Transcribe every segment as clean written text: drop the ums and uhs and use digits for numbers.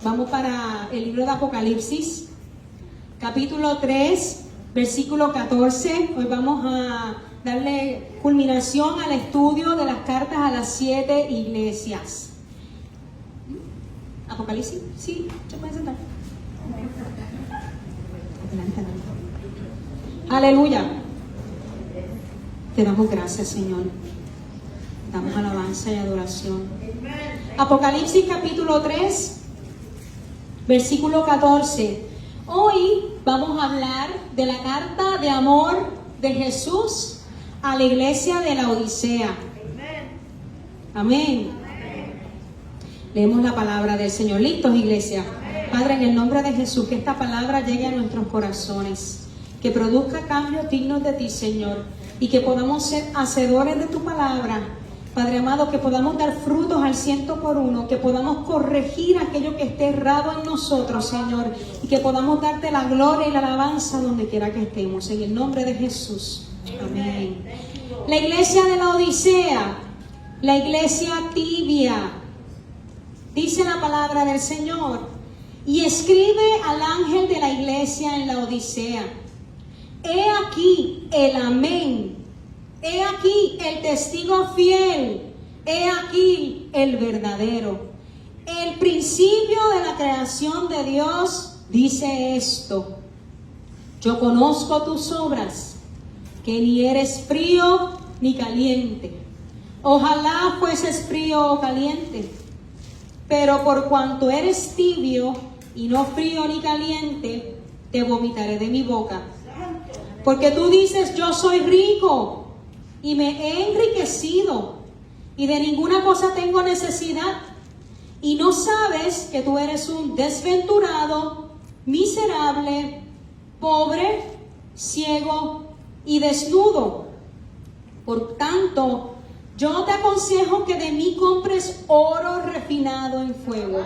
Vamos para el libro de Apocalipsis, capítulo 3, versículo 14. Hoy vamos a darle culminación al estudio de las cartas a las 7 iglesias. Apocalipsis, sí, se pueden sentar. Adelante. Aleluya. Te damos gracias, Señor. Damos alabanza y adoración. Apocalipsis capítulo 3, versículo 14. Hoy vamos a hablar de la carta de amor de Jesús a la iglesia de la Odisea. Amén. Leemos la palabra del Señor. ¿Listos, iglesia? Padre, en el nombre de Jesús, que esta palabra llegue a nuestros corazones, que produzca cambios dignos de ti, Señor, y que podamos ser hacedores de tu palabra. Padre amado, que podamos dar frutos al 100%, que podamos corregir aquello que esté errado en nosotros, Señor, y que podamos darte la gloria y la alabanza donde quiera que estemos, en el nombre de Jesús. Amén. La iglesia de la Odisea, la iglesia tibia, dice la palabra del Señor, y escribe al ángel de la iglesia en la Odisea: he aquí el amén, he aquí el testigo fiel, he aquí el verdadero. El principio de la creación de Dios dice esto: yo conozco tus obras, que ni eres frío ni caliente. Ojalá fueses frío o caliente, pero por cuanto eres tibio y no frío ni caliente, te vomitaré de mi boca. Porque tú dices: yo soy rico y me he enriquecido y de ninguna cosa tengo necesidad, y no sabes que tú eres un desventurado, miserable, pobre, ciego y desnudo. Por tanto, yo te aconsejo que de mí compres oro refinado en fuego,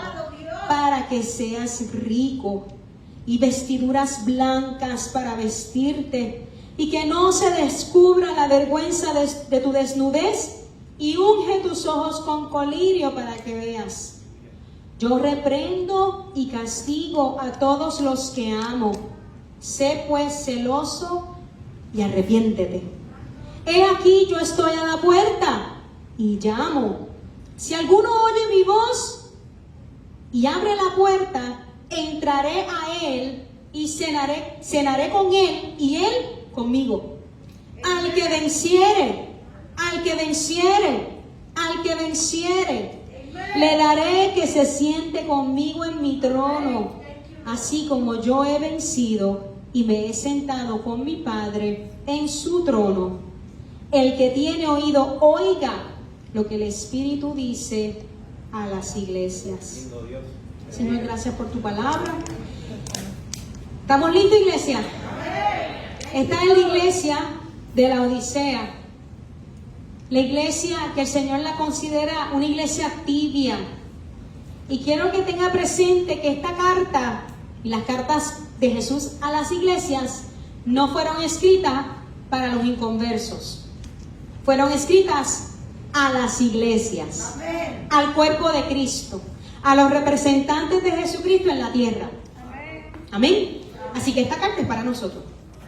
para que seas rico, y vestiduras blancas para vestirte, y que no se descubra la vergüenza de tu desnudez, y unge tus ojos con colirio para que veas. Yo reprendo y castigo a todos los que amo. Sé pues celoso y arrepiéntete. He aquí, yo estoy a la puerta y llamo. Si alguno oye mi voz y abre la puerta, entraré a él y cenaré con él y él conmigo. Al que venciere, le daré que se siente conmigo en mi trono, así como yo he vencido y me he sentado con mi Padre en su trono. El que tiene oído, oiga lo que el Espíritu dice a las iglesias. Señor, gracias por tu palabra. ¿Estamos listos, iglesia? Esta es la iglesia de la Odisea. La iglesia que el Señor la considera una iglesia tibia. Y quiero que tenga presente que esta carta y las cartas de Jesús a las iglesias no fueron escritas para los inconversos. Fueron escritas a las iglesias, amén, al cuerpo de Cristo, a los representantes de Jesucristo en la tierra. Amén. Amén. Así que esta carta es para nosotros.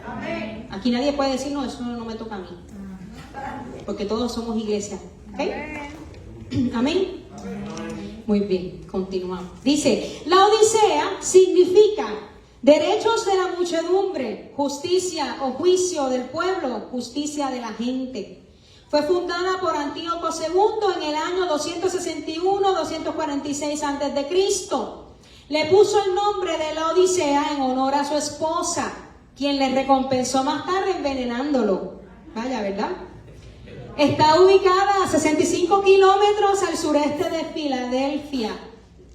Amén. Aquí nadie puede decir: no, eso no me toca a mí, porque todos somos iglesia. ¿Okay? Amén. Amén. Muy bien, continuamos. Dice: la Odisea significa derechos de la muchedumbre, justicia o juicio del pueblo, justicia de la gente. Fue fundada por Antíoco II en el año 261-246 a.C. Le puso el nombre de la Odisea en honor a su esposa, quien le recompensó más tarde envenenándolo. Vaya, ¿verdad? Está ubicada a 65 kilómetros al sureste de Filadelfia,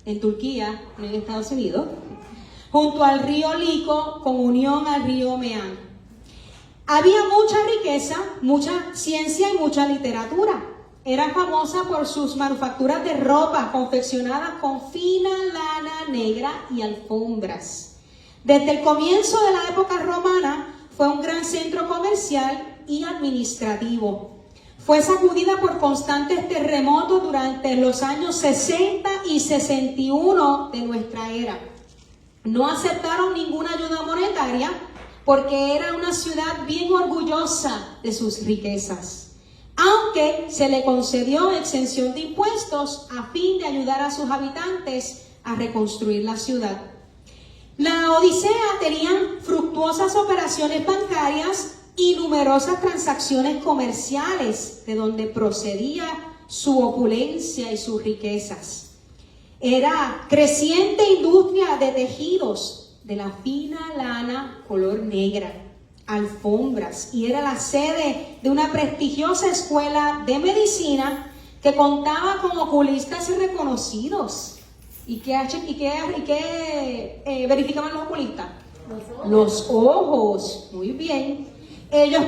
en Turquía, en Estados Unidos, junto al río Lico, con unión al río Meán. Había mucha riqueza, mucha ciencia y mucha literatura. Era famosa por sus manufacturas de ropa confeccionadas con fina lana negra y alfombras. Desde el comienzo de la época romana fue un gran centro comercial y administrativo. Fue sacudida por constantes terremotos durante los años 60 y 61 de nuestra era. No aceptaron ninguna ayuda monetaria porque era una ciudad bien orgullosa de sus riquezas, aunque se le concedió exención de impuestos a fin de ayudar a sus habitantes a reconstruir la ciudad. La Odisea tenía fructuosas operaciones bancarias y numerosas transacciones comerciales de donde procedía su opulencia y sus riquezas. Era creciente industria de tejidos de la fina lana color negra, alfombras, y era la sede de una prestigiosa escuela de medicina que contaba con oculistas reconocidos. ¿Y qué verificaban los oculistas? Los ojos. Muy bien. Ellos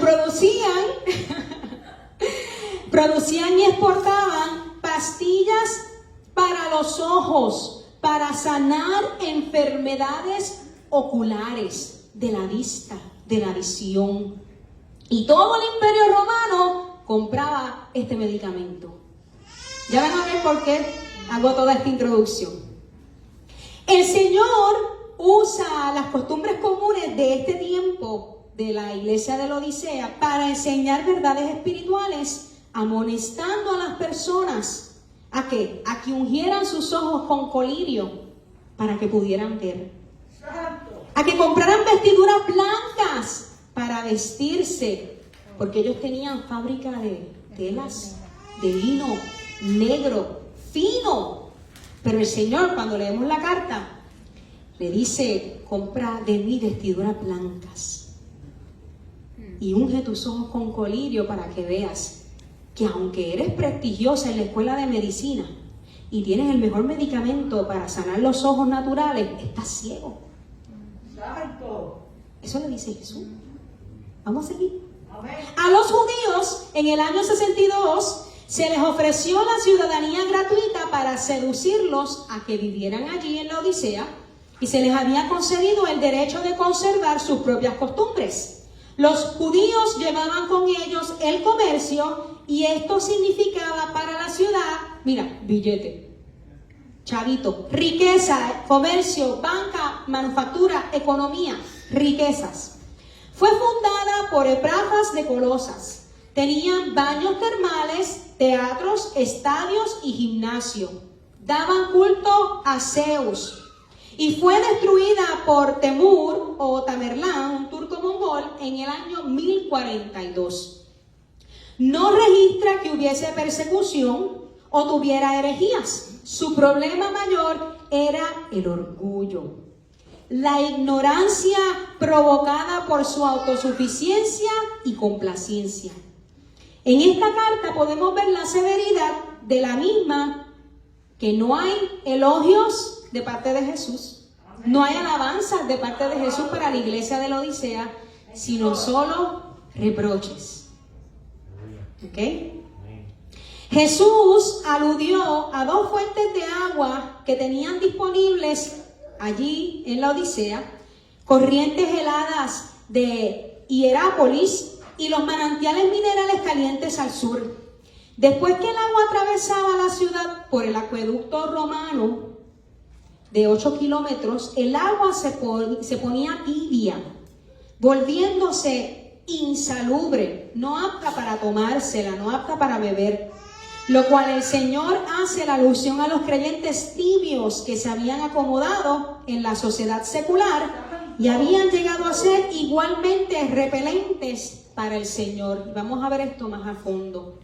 producían y exportaban pastillas para los ojos, para sanar enfermedades oculares de la vista, de la visión. Y todo el Imperio Romano compraba este medicamento. Ya van a ver por qué hago toda esta introducción. El Señor usa las costumbres comunes de este tiempo de la iglesia de la Odisea para enseñar verdades espirituales, amonestando a las personas ¿a qué? A que ungieran sus ojos con colirio para que pudieran ver, a que compraran vestiduras blancas para vestirse, porque ellos tenían fábrica de telas, de lino negro, fino. Pero el Señor, cuando leemos la carta, le dice: compra de mí vestiduras blancas y unge tus ojos con colirio para que veas que aunque eres prestigiosa en la escuela de medicina y tienes el mejor medicamento para sanar los ojos naturales, estás ciego. Eso le dice Jesús. Vamos a seguir. A los judíos en el año 62 se les ofreció la ciudadanía gratuita para seducirlos a que vivieran allí en la Odisea, y se les había concedido el derecho de conservar sus propias costumbres. Los judíos llevaban con ellos el comercio, y esto significaba para la ciudad, mira, billete, chavito, riqueza, comercio, banca, manufactura, economía, riquezas. Fue fundada por Epafras de Colosas. Tenían baños termales, teatros, estadios y gimnasio. Daban culto a Zeus. Y fue destruida por Temur o Tamerlán, un turco mongol, en el año 1042. No registra que hubiese persecución o tuviera herejías. Su problema mayor era el orgullo, la ignorancia provocada por su autosuficiencia y complacencia. En esta carta podemos ver la severidad de la misma, que no hay elogios de parte de Jesús, no hay alabanzas de parte de Jesús para la iglesia de la Odisea, sino solo reproches. ¿Ok? Jesús aludió a dos fuentes de agua que tenían disponibles allí en la Odisea, corrientes heladas de Hierápolis y los manantiales minerales calientes al sur. Después que el agua atravesaba la ciudad por el acueducto romano de 8 kilómetros, el agua se ponía tibia, volviéndose insalubre, no apta para tomársela, no apta para beber. Lo cual el Señor hace la alusión a los creyentes tibios que se habían acomodado en la sociedad secular y habían llegado a ser igualmente repelentes para el Señor. Y vamos a ver esto más a fondo.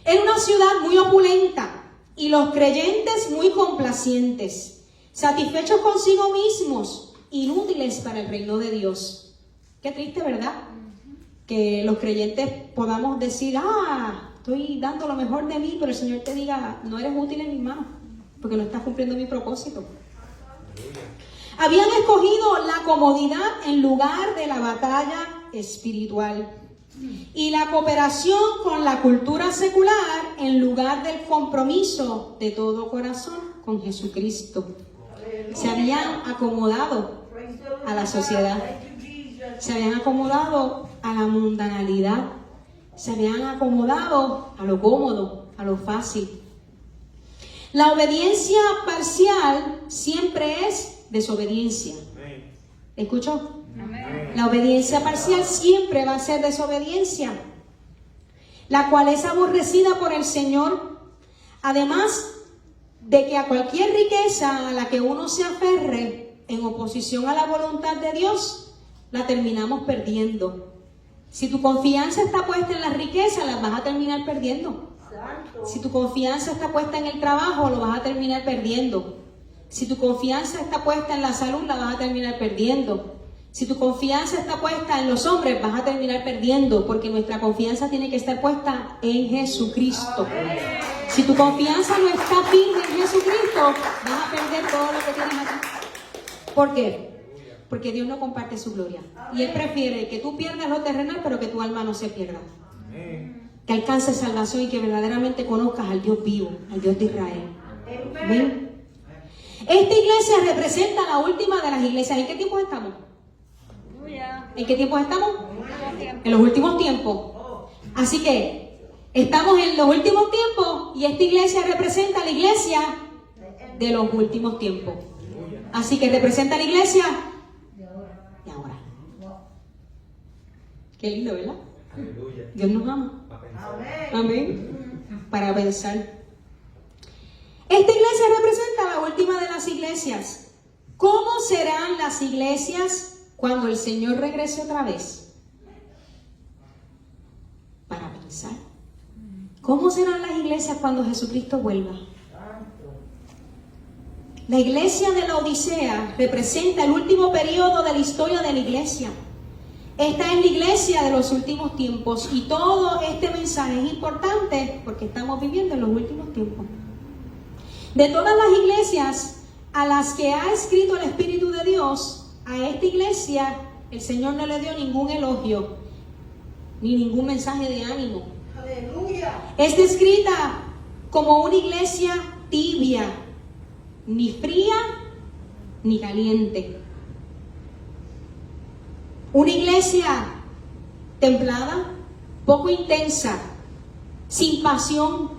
Era una ciudad muy opulenta y los creyentes muy complacientes, satisfechos consigo mismos, inútiles para el reino de Dios. Qué triste, ¿verdad? Que los creyentes podamos decir: estoy dando lo mejor de mí, pero el Señor te diga: no eres útil en mis manos, porque no estás cumpliendo mi propósito. Habían escogido la comodidad en lugar de la batalla espiritual y la cooperación con la cultura secular en lugar del compromiso de todo corazón con Jesucristo. Se habían acomodado a la sociedad, se habían acomodado a la mundanalidad Se habían acomodado a lo cómodo, a lo fácil. La obediencia parcial siempre es desobediencia. ¿Escuchó? La obediencia parcial siempre va a ser desobediencia, la cual es aborrecida por el Señor. Además de que a cualquier riqueza a la que uno se aferre en oposición a la voluntad de Dios, la terminamos perdiendo. Si tu confianza está puesta en las riquezas, las vas a terminar perdiendo. Si tu confianza está puesta en el trabajo, lo vas a terminar perdiendo. Si tu confianza está puesta en la salud, la vas a terminar perdiendo. Si tu confianza está puesta en los hombres, vas a terminar perdiendo, porque nuestra confianza tiene que estar puesta en Jesucristo. Si tu confianza no está firme en Jesucristo, vas a perder todo lo que tienes aquí. ¿Por qué? Porque Dios no comparte su gloria. Y Él prefiere que tú pierdas lo terrenal, pero que tu alma no se pierda. Que alcances salvación y que verdaderamente conozcas al Dios vivo, al Dios de Israel. ¿Ven? Esta iglesia representa la última de las iglesias. ¿En qué tiempo estamos? ¿En qué tiempos estamos? En los últimos tiempos. Así que estamos en los últimos tiempos y esta iglesia representa a la iglesia de los últimos tiempos. Así que representa a la iglesia de ahora. Qué lindo, ¿verdad? Dios nos ama. Amén. Para pensar. Esta iglesia representa la última de las iglesias. ¿Cómo serán las iglesias cuando el Señor regrese otra vez? Para pensar. ¿Cómo serán las iglesias cuando Jesucristo vuelva? La iglesia de la Odisea representa el último periodo de la historia de la iglesia. Esta es la iglesia de los últimos tiempos y todo este mensaje es importante porque estamos viviendo en los últimos tiempos. De todas las iglesias a las que ha escrito el Espíritu de Dios, a esta iglesia el Señor no le dio ningún elogio ni ningún mensaje de ánimo. ¡Aleluya! Es descrita como una iglesia tibia, ni fría ni caliente. Una iglesia templada, poco intensa, sin pasión.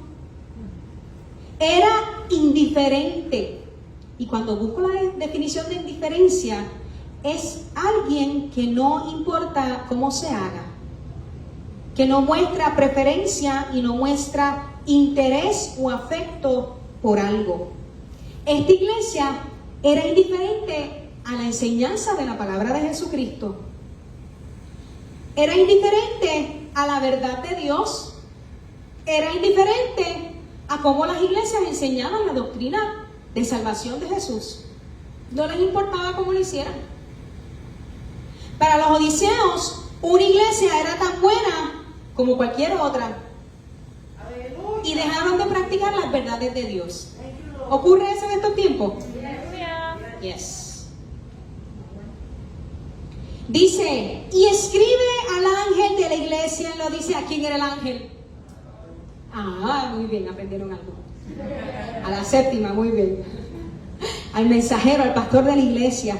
Era indiferente. Y cuando busco la definición de indiferencia, es alguien que no importa cómo se haga, que no muestra preferencia y no muestra interés o afecto por algo. Esta iglesia era indiferente a la enseñanza de la palabra de Jesucristo. Era indiferente a la verdad de Dios. Era indiferente a cómo las iglesias enseñaban la doctrina de salvación de Jesús. No les importaba cómo lo hicieran. Para los odiseos, una iglesia era tan buena como cualquier otra. Y dejaron de practicar las verdades de Dios. ¿Ocurre eso en estos tiempos? Yes. Dice, y escribe al ángel de la iglesia en la Odisea. ¿Quién era el ángel? Ah, muy bien, aprendieron algo. A la séptima, muy bien. Al mensajero, al pastor de la iglesia.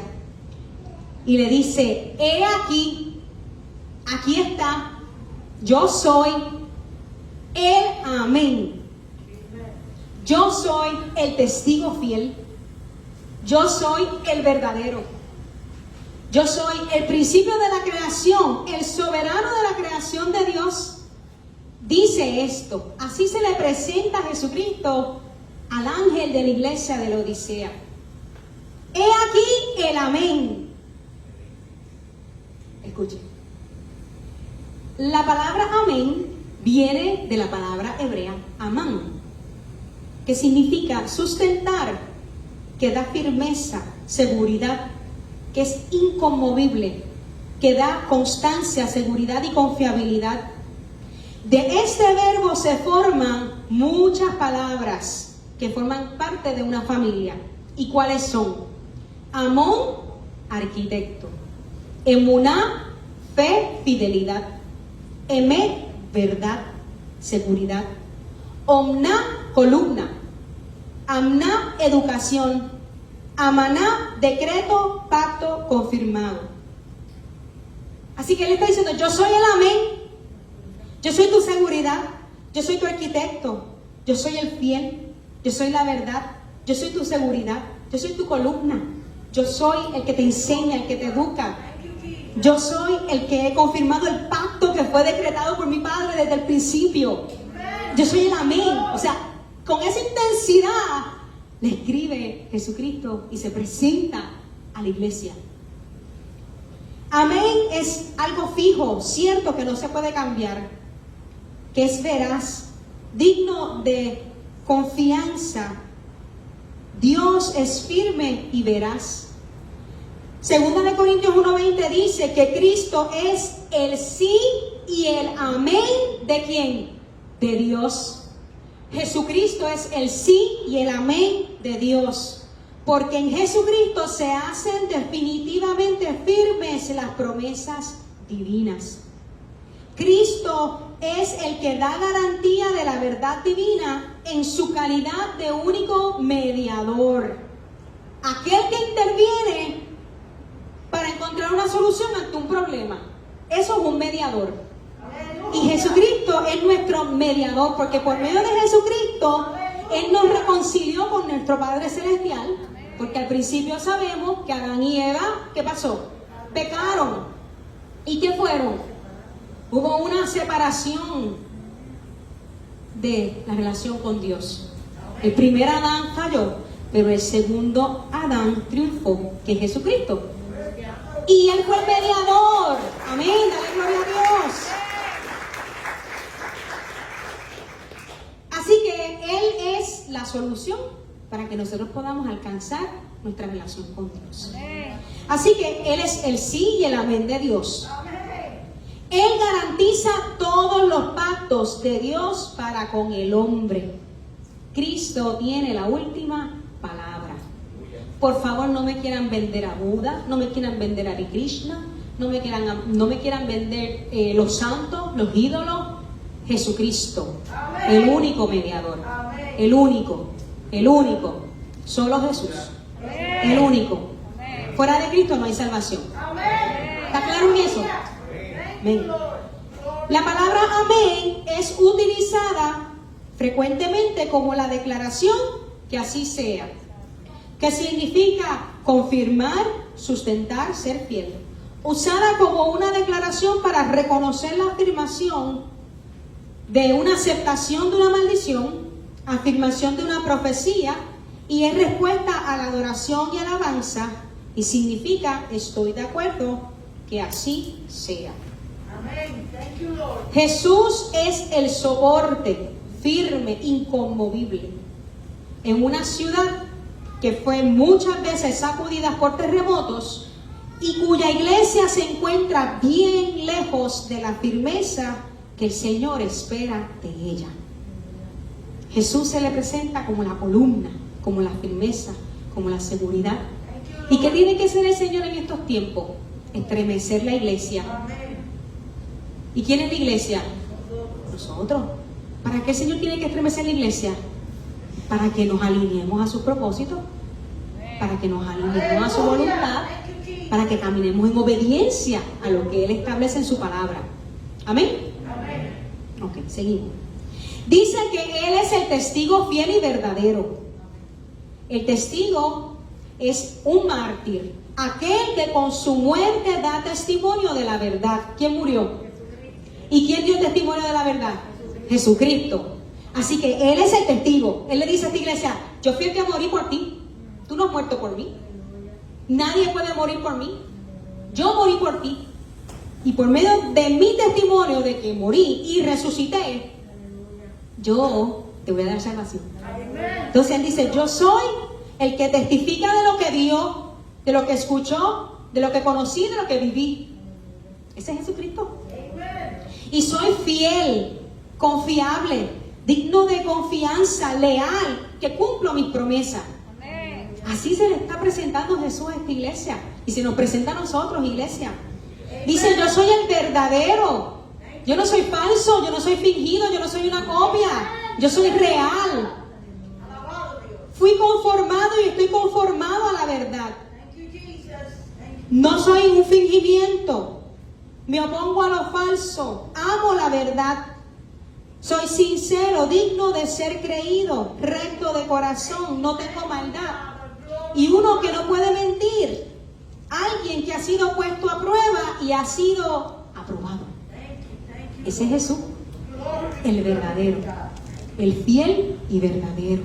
Y le dice, he aquí, aquí está, yo soy el amén. Yo soy el testigo fiel. Yo soy el verdadero. Yo soy el principio de la creación, el soberano de la creación de Dios. Dice esto, así se le presenta a Jesucristo al ángel de la iglesia de la Odisea. He aquí el amén. Escuchen. La palabra amén viene de la palabra hebrea amán, que significa sustentar, que da firmeza, seguridad, que es inconmovible, que da constancia, seguridad y confiabilidad. De este verbo se forman muchas palabras que forman parte de una familia. ¿Y cuáles son? Amón, arquitecto. Emuná, fe, fidelidad. Emet, verdad, seguridad. Omná, columna. Amná, educación. Amaná, decreto, pacto confirmado. Así que él está diciendo, yo soy el amén. Yo soy tu seguridad, yo soy tu arquitecto, yo soy el fiel, yo soy la verdad, yo soy tu seguridad, yo soy tu columna, yo soy el que te enseña, el que te educa. Yo soy el que he confirmado el pacto que fue decretado por mi Padre desde el principio. Yo soy el amén. O sea, con esa intensidad le escribe Jesucristo y se presenta a la iglesia. Amén es algo fijo, cierto, que no se puede cambiar, que es veraz, digno de confianza. Dios es firme y veraz. Segunda de Corintios 1:20 dice que Cristo es el sí y el amén ¿de quién? De Dios. Jesucristo es el sí y el amén de Dios. Porque en Jesucristo se hacen definitivamente firmes las promesas divinas. Cristo es el que da garantía de la verdad divina en su calidad de único mediador. Aquel que interviene para encontrar una solución ante un problema. Eso es un mediador. Y Jesucristo es nuestro mediador, porque por medio de Jesucristo Él nos reconcilió con nuestro Padre Celestial, porque al principio sabemos que Adán y Eva, ¿qué pasó? Pecaron. ¿Y qué fueron? Hubo una separación de la relación con Dios. El primer Adán falló, pero el segundo Adán triunfó, que es Jesucristo. Y Él fue el mediador. Amén, dale gloria a Dios. Así que Él es la solución para que nosotros podamos alcanzar nuestra relación con Dios. Así que Él es el sí y el amén de Dios. Él garantiza todos los pactos de Dios para con el hombre. Cristo tiene la última palabra. Por favor, no me quieran vender a Buda, no me quieran vender a Hare Krishna, no me quieran vender los santos, los ídolos. Jesucristo, el único mediador, el único, solo Jesús, el único. Fuera de Cristo no hay salvación. ¿Está claro en eso? Amén. La palabra amén es utilizada frecuentemente como la declaración que así sea, que significa confirmar, sustentar, ser fiel. Usada como una declaración para reconocer la afirmación de una aceptación de una maldición, afirmación de una profecía, y es respuesta a la adoración y alabanza, y significa estoy de acuerdo que así sea. Amén. Thank you, Lord. Jesús es el soporte firme, inconmovible, en una ciudad que fue muchas veces sacudida por terremotos y cuya iglesia se encuentra bien lejos de la firmeza que el Señor espera de ella. Jesús se le presenta como la columna, como la firmeza, como la seguridad. ¿Y qué tiene que hacer el Señor en estos tiempos? Estremecer la iglesia. ¿Y quién es la iglesia? Nosotros. ¿Para qué el Señor tiene que estremecer la iglesia? Para que nos alineemos a su propósito, para que nos alineemos a su voluntad, para que caminemos en obediencia a lo que Él establece en su palabra. Amén. Ok, seguimos. Dice que Él es el testigo fiel y verdadero. El testigo es un mártir, aquel que con su muerte da testimonio de la verdad. ¿Quién murió? ¿Y quién dio testimonio de la verdad? Jesucristo. Así que Él es el testigo. Él le dice a esta iglesia, yo fui el que morí por ti. Tú no has muerto por mí. Nadie puede morir por mí. Yo morí por ti. Y por medio de mi testimonio de que morí y resucité, yo te voy a dar salvación. Entonces Él dice, yo soy el que testifica de lo que vio, de lo que escuchó, de lo que conocí, de lo que viví. Ese es Jesucristo. Y soy fiel, confiable, digno de confianza, leal, que cumplo mis promesas. Así se le está presentando Jesús a esta iglesia. Y se nos presenta a nosotros, iglesia. Dice, yo soy el verdadero. Yo no soy falso, yo no soy fingido, yo no soy una copia. Yo soy real. Fui conformado y estoy conformado a la verdad. No soy un fingimiento. Me opongo a lo falso. Amo la verdad. Soy sincero, digno de ser creído, recto de corazón, no tengo maldad. Y uno que no puede mentir, alguien que ha sido puesto a prueba y ha sido aprobado. Ese es Jesús, el verdadero, el fiel y verdadero.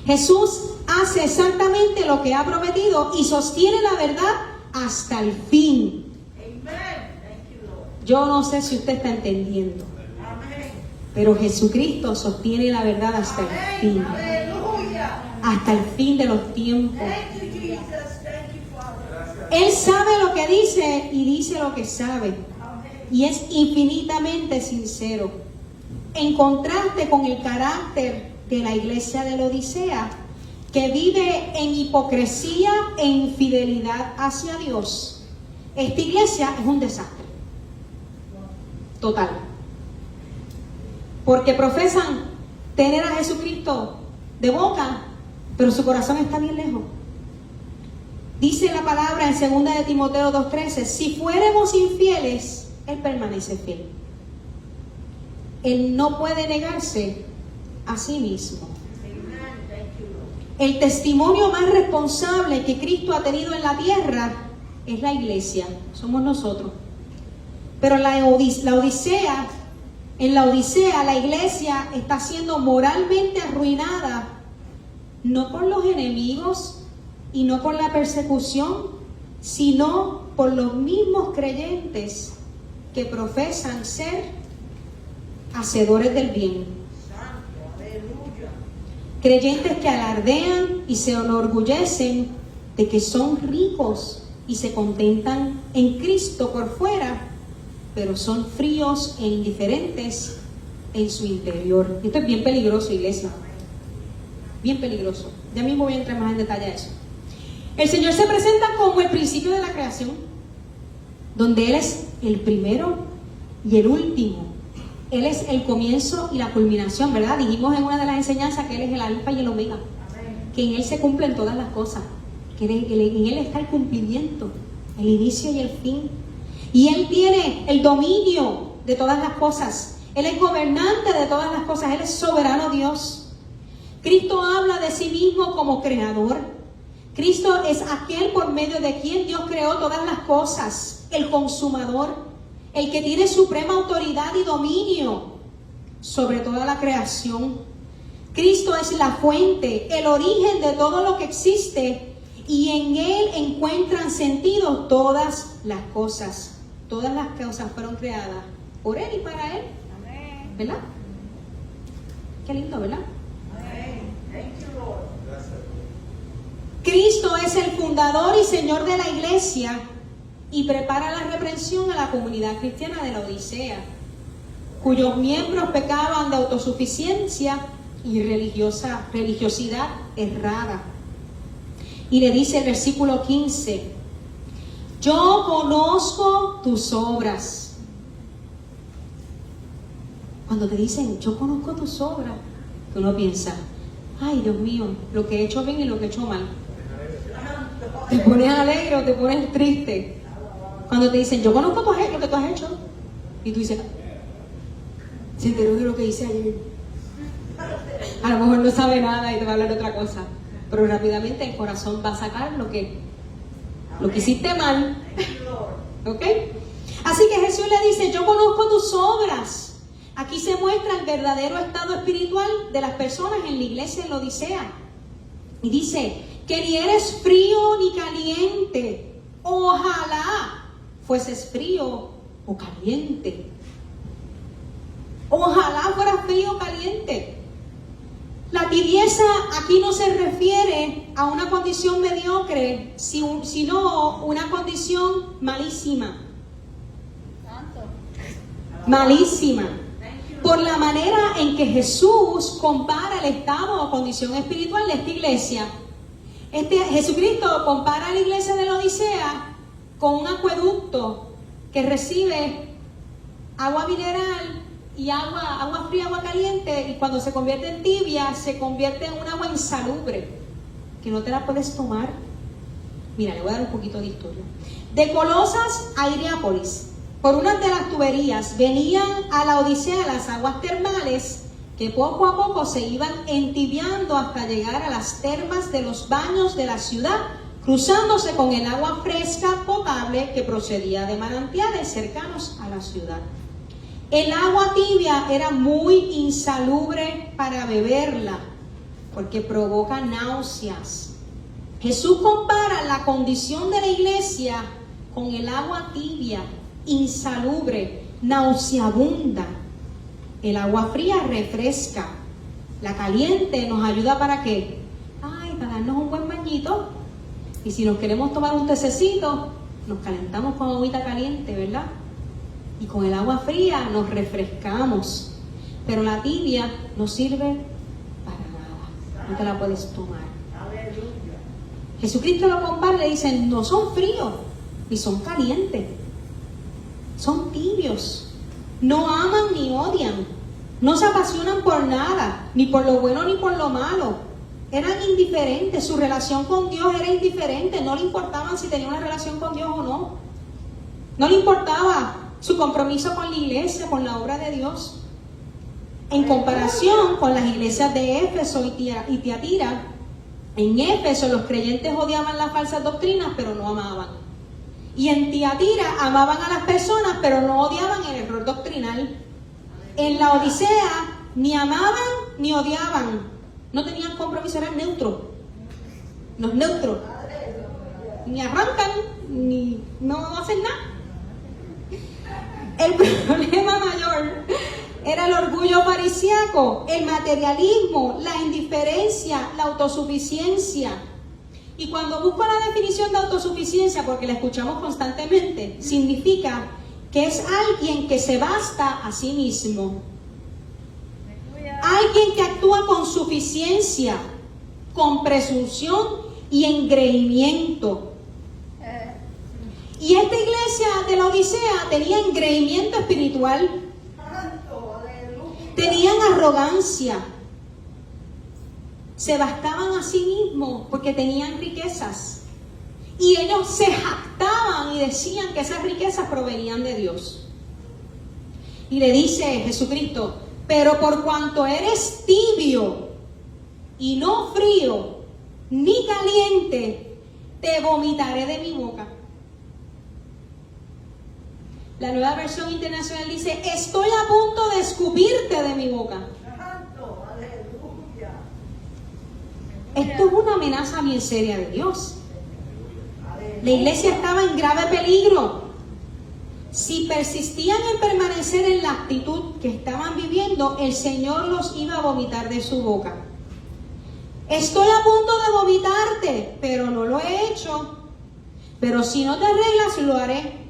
Jesús hace exactamente lo que ha prometido y sostiene la verdad hasta el fin. Yo no sé si usted está entendiendo, pero Jesucristo sostiene la verdad hasta el fin. Hasta el fin de los tiempos. Él sabe lo que dice y dice lo que sabe. Y es infinitamente sincero. En contraste con el carácter de la iglesia de la Odisea, que vive en hipocresía e infidelidad hacia Dios. Esta iglesia es un desastre. Total. Porque profesan tener a Jesucristo de boca, pero su corazón está bien lejos. Dice la palabra en 2 de Timoteo 2:13, si fuéramos infieles, Él permanece fiel. Él no puede negarse a sí mismo. El testimonio más responsable que Cristo ha tenido en la tierra es la iglesia, somos nosotros. Pero en la Odisea, la iglesia está siendo moralmente arruinada, no por los enemigos y no por la persecución, sino por los mismos creyentes que profesan ser hacedores del bien. Creyentes que alardean y se enorgullecen de que son ricos y se contentan en Cristo por fuera, pero son fríos e indiferentes en su interior. Esto es bien peligroso, iglesia. Bien peligroso. Ya mismo voy a entrar más en detalle a eso. El Señor se presenta como el principio de la creación, donde Él es el primero y el último. Él es el comienzo y la culminación, ¿verdad? Dijimos en una de las enseñanzas que Él es el alfa y el omega, que en Él se cumplen todas las cosas, que en Él está el cumplimiento, el inicio y el fin. Y Él tiene el dominio de todas las cosas. Él es gobernante de todas las cosas. Él es soberano Dios. Cristo habla de sí mismo como creador. Cristo es aquel por medio de quien Dios creó todas las cosas, el consumador, el que tiene suprema autoridad y dominio sobre toda la creación. Cristo es la fuente, el origen de todo lo que existe, y en Él encuentran sentido todas las cosas. Todas las cosas fueron creadas por Él y para Él. ¿Verdad? Qué lindo, ¿verdad? Cristo es el fundador y Señor de la iglesia y prepara la reprensión a la comunidad cristiana de la Odisea, cuyos miembros pecaban de autosuficiencia y religiosidad errada. Y le dice el versículo 15, yo conozco tus obras. Cuando te dicen, yo conozco tus obras, tú no piensas, ay Dios mío, lo que he hecho bien y lo que he hecho mal. Te pones alegre o te pones triste. Cuando te dicen, yo conozco lo que tú has hecho. Y tú dices, se enteró de lo que hice ayer. A lo mejor no sabe nada y te va a hablar de otra cosa. Pero rápidamente el corazón va a sacar lo que hiciste mal. ¿Ok? Así que Jesús le dice, yo conozco tus obras. Aquí se muestra el verdadero estado espiritual de las personas en la iglesia en la Odisea. Y dice que ni eres frío ni caliente. Ojalá fueses frío o caliente. Ojalá fueras frío o caliente. La tibieza aquí no se refiere a una condición mediocre, sino una condición malísima. Malísima. Por la manera en que Jesús compara el estado o condición espiritual de esta iglesia. Jesucristo compara a la iglesia de la Odisea con un acueducto que recibe agua mineral y agua fría, agua caliente, y cuando se convierte en tibia, se convierte en un agua insalubre, que no te la puedes tomar. Mira, le voy a dar un poquito de historia. De Colosas a Hierápolis, por una de las tuberías venían a la Odisea las aguas termales que poco a poco se iban entibiando hasta llegar a las termas de los baños de la ciudad, cruzándose con el agua fresca potable que procedía de manantiales cercanos a la ciudad. El agua tibia era muy insalubre para beberla, porque provoca náuseas. Jesús compara la condición de la iglesia con el agua tibia, insalubre, nauseabunda. El agua fría refresca. La caliente nos ayuda ¿para qué? Para darnos un buen bañito. Y si nos queremos tomar un tececito, nos calentamos con agüita caliente, ¿verdad? Y con el agua fría nos refrescamos. Pero la tibia no sirve para nada. No te la puedes tomar. Jesucristo lo compara y le dice, no son fríos, ni son calientes. Son tibios. No aman ni odian. No se apasionan por nada, ni por lo bueno ni por lo malo. Eran indiferentes. Su relación con Dios era indiferente. No le importaba si tenía una relación con Dios o no. No le importaba su compromiso con la iglesia, con la obra de Dios. En comparación con las iglesias de Éfeso y Tiatira, en Éfeso los creyentes odiaban las falsas doctrinas, pero no amaban. Y en Tiatira amaban a las personas, pero no odiaban el error doctrinal. En la Odisea ni amaban ni odiaban. No tenían compromiso, eran neutros. Los neutros. Ni arrancan, ni no hacen nada. El problema mayor era el orgullo farisíaco, el materialismo, la indiferencia, la autosuficiencia. Y cuando busco la definición de autosuficiencia, porque la escuchamos constantemente, significa que es alguien que se basta a sí mismo. Alguien que actúa con suficiencia, con presunción y engreimiento. Y esta iglesia de la Odisea tenía engreimiento espiritual. Tenían arrogancia. Se bastaban a sí mismos porque tenían riquezas. Y ellos se jactaban y decían que esas riquezas provenían de Dios. Y le dice Jesucristo, pero por cuanto eres tibio y no frío ni caliente, te vomitaré de mi boca. La Nueva Versión Internacional dice, estoy a punto de escupirte de mi boca. Esto es una amenaza bien seria de Dios. La iglesia estaba en grave peligro. Si persistían en permanecer en la actitud que estaban viviendo, el Señor los iba a vomitar de su boca. Estoy a punto de vomitarte, pero no lo he hecho. Pero si no te arreglas, lo haré.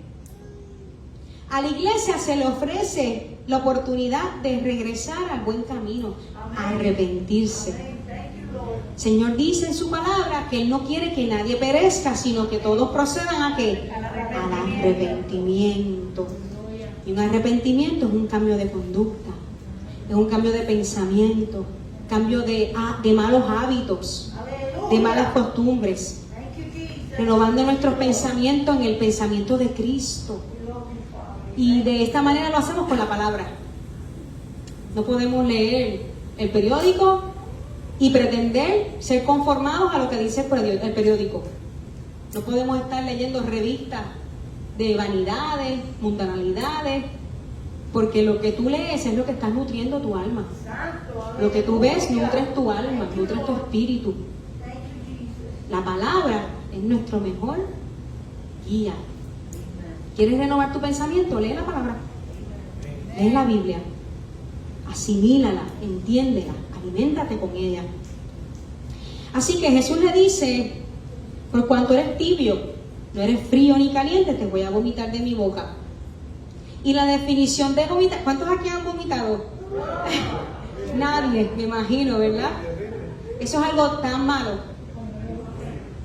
A la iglesia se le ofrece la oportunidad de regresar al buen camino, a arrepentirse. El Señor dice en su palabra que Él no quiere que nadie perezca, sino que todos procedan ¿a qué? Al arrepentimiento. Y un arrepentimiento es un cambio de conducta, es un cambio de pensamiento, cambio de malos hábitos, de malas costumbres, renovando nuestros pensamientos en el pensamiento de Cristo. Y de esta manera lo hacemos con la palabra. No podemos leer el periódico y pretender ser conformados a lo que dice el periódico. No podemos estar leyendo revistas de vanidades, mundanalidades, porque lo que tú lees es lo que está nutriendo tu alma. Lo que tú ves nutres tu alma, nutres tu espíritu. La palabra es nuestro mejor guía. ¿Quieres renovar tu pensamiento? Lee la palabra. Lee la Biblia. Asimílala, entiéndela, aliméntate con ella. Así que Jesús le dice, por cuanto eres tibio, no eres frío ni caliente, te voy a vomitar de mi boca. Y la definición de vomitar, ¿cuántos aquí han vomitado? Nadie, me imagino, ¿verdad? Eso es algo tan malo.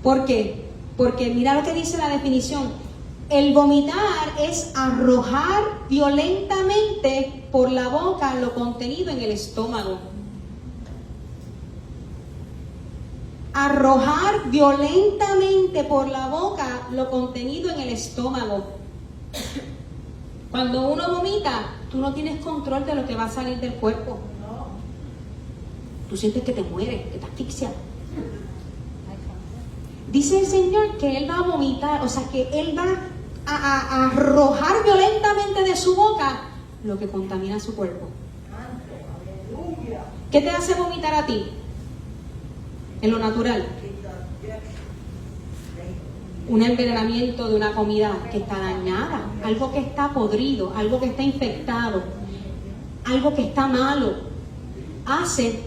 ¿Por qué? Porque mira lo que dice la definición. El vomitar es arrojar violentamente por la boca lo contenido en el estómago. Arrojar violentamente por la boca lo contenido en el estómago. Cuando uno vomita, tú no tienes control de lo que va a salir del cuerpo. Tú sientes que te mueres, que te asfixias. Dice el Señor que Él va a vomitar, o sea que Él va a arrojar violentamente de su boca lo que contamina su cuerpo. ¿Qué te hace vomitar a ti? En lo natural. Un envenenamiento de una comida que está dañada, algo que está podrido, algo que está infectado, algo que está malo, hace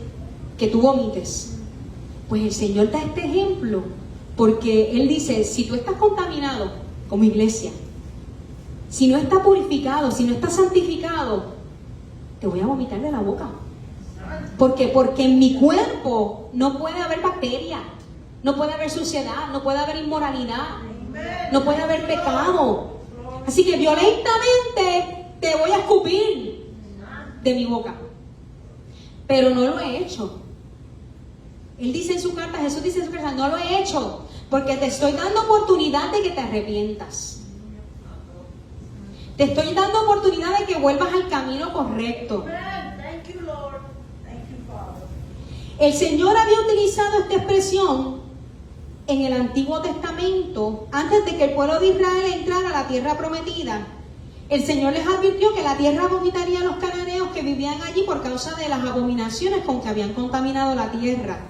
que tú vomites. Pues el Señor da este ejemplo porque Él dice, si tú estás contaminado como iglesia, si no estás purificado, si no estás santificado, te voy a vomitar de la boca. ¿Por qué? Porque en mi cuerpo no puede haber bacterias, no puede haber suciedad, no puede haber inmoralidad, no puede haber pecado. Así que violentamente te voy a escupir de mi boca. Pero no lo he hecho. Él dice en su carta, Jesús dice en su carta, no lo he hecho porque te estoy dando oportunidad de que te arrepientas. Te estoy dando oportunidad de que vuelvas al camino correcto. El Señor había utilizado esta expresión en el Antiguo Testamento antes de que el pueblo de Israel entrara a la tierra prometida. El Señor les advirtió que la tierra vomitaría a los cananeos que vivían allí por causa de las abominaciones con que habían contaminado la tierra.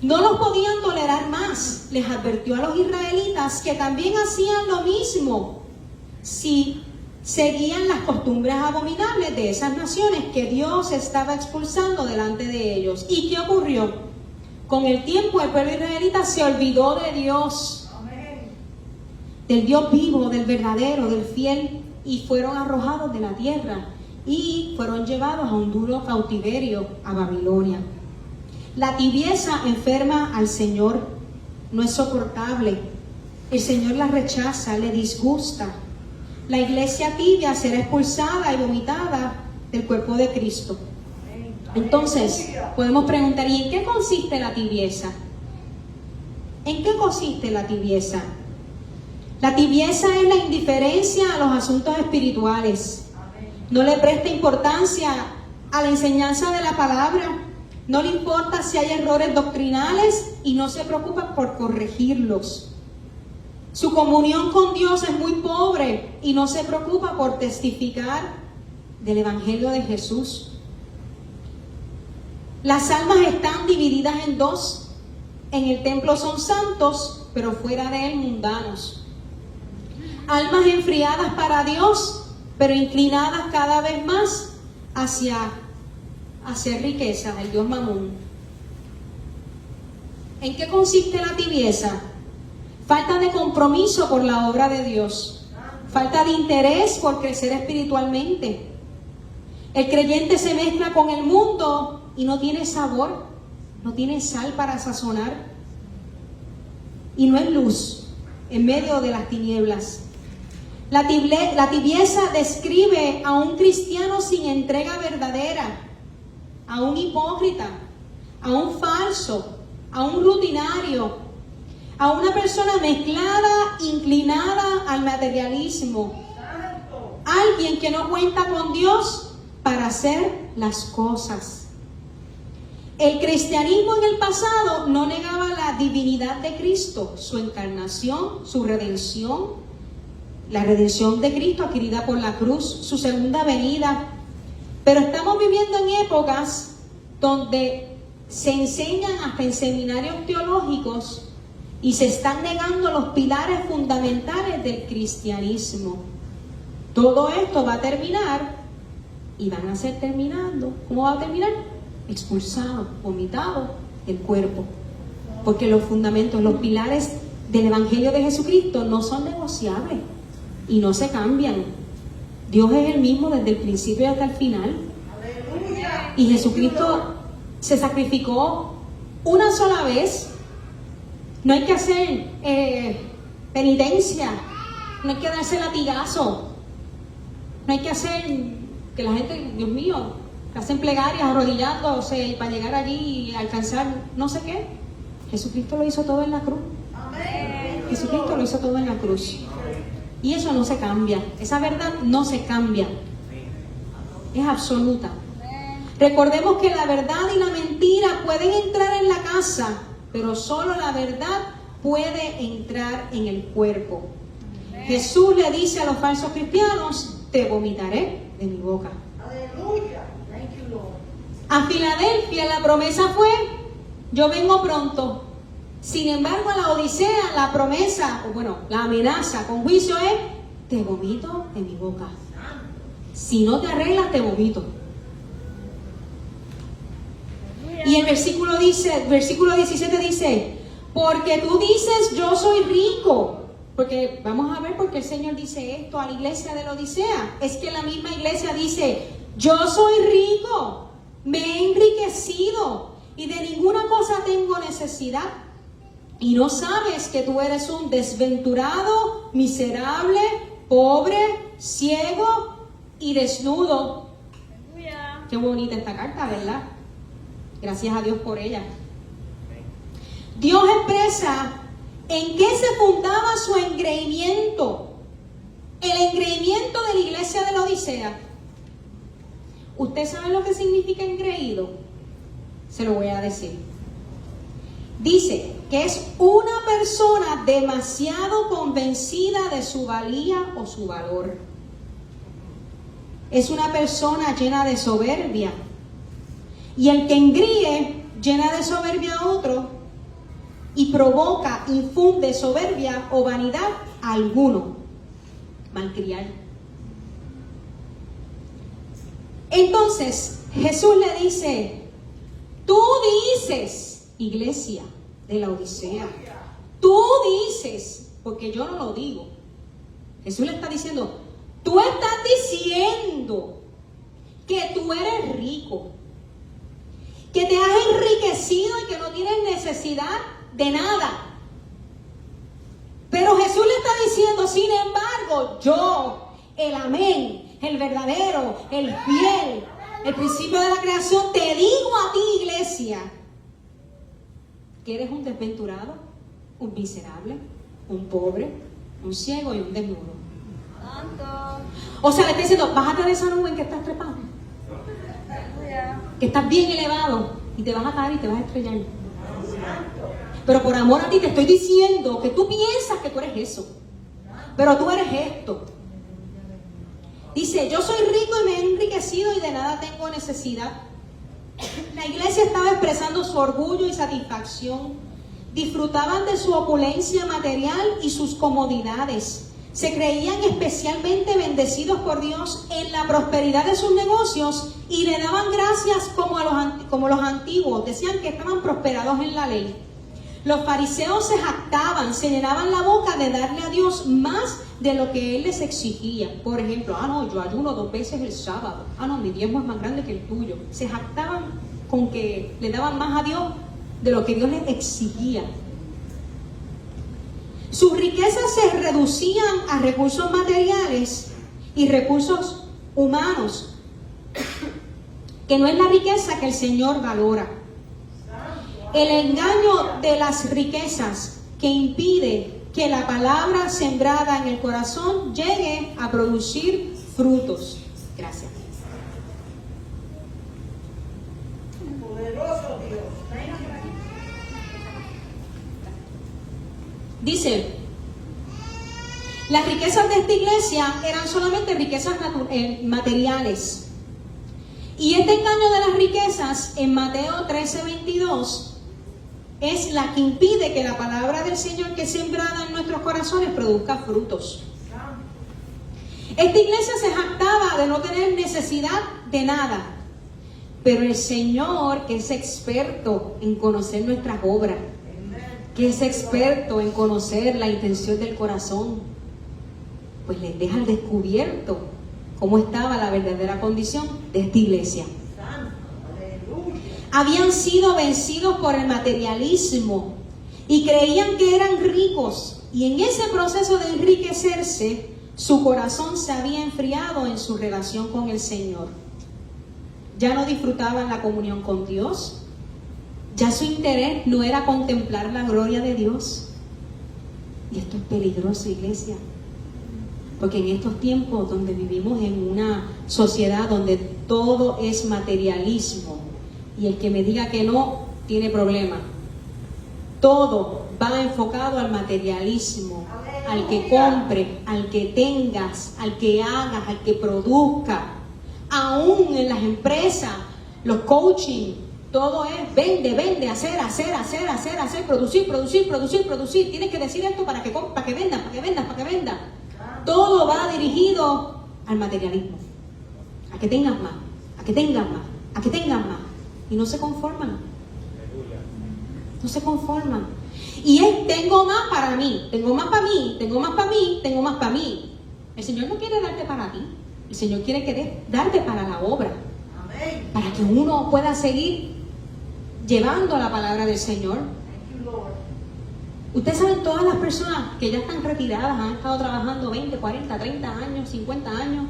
No los podían tolerar más. Les advirtió a los israelitas que también hacían lo mismo si seguían las costumbres abominables de esas naciones que Dios estaba expulsando delante de ellos. ¿Y qué ocurrió? Con el tiempo el pueblo israelita se olvidó de Dios, del Dios vivo, del verdadero, del fiel, y fueron arrojados de la tierra y fueron llevados a un duro cautiverio a Babilonia. La tibieza enferma al Señor, no es soportable. El Señor la rechaza, le disgusta. La iglesia tibia será expulsada y vomitada del cuerpo de Cristo. Entonces, podemos preguntar, ¿y en qué consiste la tibieza? ¿En qué consiste la tibieza? La tibieza es la indiferencia a los asuntos espirituales. No le presta importancia a la enseñanza de la palabra. No le importa si hay errores doctrinales y no se preocupa por corregirlos. Su comunión con Dios es muy pobre y no se preocupa por testificar del Evangelio de Jesús. Las almas están divididas en dos. En el templo son santos, pero fuera de él mundanos. Almas enfriadas para Dios, pero inclinadas cada vez más hacia hacer riquezas, el Dios Mamón. ¿En qué consiste la tibieza? Falta de compromiso por la obra de Dios. Falta de interés por crecer espiritualmente. El creyente se mezcla con el mundo y no tiene sabor, no tiene sal para sazonar. Y no es luz en medio de las tinieblas. La tibieza describe a un cristiano sin entrega verdadera, a un hipócrita, a un falso, a un rutinario, a una persona mezclada, inclinada al materialismo. Alguien que no cuenta con Dios para hacer las cosas. El cristianismo en el pasado no negaba la divinidad de Cristo, su encarnación, su redención, la redención de Cristo adquirida por la cruz, su segunda venida. Pero estamos viviendo en épocas donde se enseñan hasta en seminarios teológicos y se están negando los pilares fundamentales del cristianismo. Todo esto va a terminar y van a ser terminando. ¿Cómo va a terminar? Expulsado, vomitado del cuerpo. Porque los fundamentos, los pilares del Evangelio de Jesucristo no son negociables y no se cambian. Dios es el mismo desde el principio hasta el final. Y Jesucristo se sacrificó una sola vez. No hay que hacer penitencia, no hay que darse latigazo, no hay que hacer que la gente, Dios mío, que hacen plegarias arrodillándose para llegar allí y alcanzar no sé qué. Jesucristo lo hizo todo en la cruz. Jesucristo lo hizo todo en la cruz. Y eso no se cambia. Esa verdad no se cambia. Es absoluta. Recordemos que la verdad y la mentira pueden entrar en la casa, pero solo la verdad puede entrar en el cuerpo. Jesús le dice a los falsos cristianos: te vomitaré de mi boca. Aleluya. Thank you, Lord. A Filadelfia la promesa fue: yo vengo pronto. Sin embargo, a la Odisea la promesa, o bueno, la amenaza con juicio es: te vomito de mi boca. Si no te arreglas, te vomito. Y el versículo 17 dice: porque tú dices yo soy rico. Porque vamos a ver por qué el Señor dice esto a la iglesia de la Odisea. Es que la misma iglesia dice: yo soy rico, me he enriquecido y de ninguna cosa tengo necesidad. Y no sabes que tú eres un desventurado, miserable, pobre, ciego y desnudo. Qué bonita esta carta, ¿verdad? Gracias a Dios por ella. Dios expresa en qué se fundaba su engreimiento. El engreimiento de la iglesia de la Odisea. ¿Usted sabe lo que significa engreído? Se lo voy a decir. Dice que es una persona demasiado convencida de su valía o su valor. Es una persona llena de soberbia. Y el que engríe llena de soberbia a otro y provoca, infunde soberbia o vanidad a alguno. Malcriar. Entonces Jesús le dice: tú dices, iglesia de la Odisea, tú dices, porque yo no lo digo. Jesús le está diciendo: tú estás diciendo que tú eres rico, que te has enriquecido y que no tienes necesidad de nada. Pero Jesús le está diciendo: sin embargo, yo, el amén, el verdadero, el fiel, el principio de la creación, te digo a ti, iglesia, que eres un desventurado, un miserable, un pobre, un ciego y un desnudo. O sea, le está diciendo: bájate de esa nube en que estás trepando, que estás bien elevado y te vas a caer y te vas a estrellar. Pero por amor a ti te estoy diciendo que tú piensas que tú eres eso, pero tú eres esto. Dice: yo soy rico y me he enriquecido y de nada tengo necesidad. La iglesia estaba expresando su orgullo y satisfacción. Disfrutaban de su opulencia material y sus comodidades. Se creían especialmente bendecidos por Dios en la prosperidad de sus negocios y le daban gracias como los antiguos. Decían que estaban prosperados en la ley. Los fariseos se jactaban, se llenaban la boca de darle a Dios más de lo que Él les exigía. Por ejemplo: no, yo ayuno 2 veces el sábado. No, mi diezmo es más grande que el tuyo. Se jactaban con que le daban más a Dios de lo que Dios les exigía. Sus riquezas se reducían a recursos materiales y recursos humanos, que no es la riqueza que el Señor valora. El engaño de las riquezas que impide que la palabra sembrada en el corazón llegue a producir frutos. Gracias. Poderoso Dios. Dice: las riquezas de esta iglesia eran solamente riquezas materiales. Y este engaño de las riquezas en Mateo 13:22 es la que impide que la palabra del Señor que es sembrada en nuestros corazones produzca frutos. Esta iglesia se jactaba de no tener necesidad de nada, pero el Señor, que es experto en conocer nuestras obras, que es experto en conocer la intención del corazón, pues les deja al descubierto cómo estaba la verdadera condición de esta iglesia. Habían sido vencidos por el materialismo y creían que eran ricos, y en ese proceso de enriquecerse su corazón se había enfriado en su relación con el Señor. Ya no disfrutaban la comunión con Dios. Ya su interés no era contemplar la gloria de Dios. Y esto es peligroso, iglesia. Porque en estos tiempos donde vivimos en una sociedad donde todo es materialismo, y el que me diga que no, tiene problema. Todo va enfocado al materialismo, al que compre, al que tengas, al que hagas, al que produzca. Aún en las empresas, los coaching, todo es vende, hacer, producir. Tienes que decir esto para que vendas. Todo va dirigido al materialismo, a que tengas más. Y no se conforman. Y es, tengo más para mí. El Señor no quiere darte para ti. El Señor quiere darte para la obra. Amén. Para que uno pueda seguir llevando la palabra del Señor. Thank you, Lord. Ustedes saben, todas las personas que ya están retiradas, han estado trabajando 20, 40, 30 años, 50 años,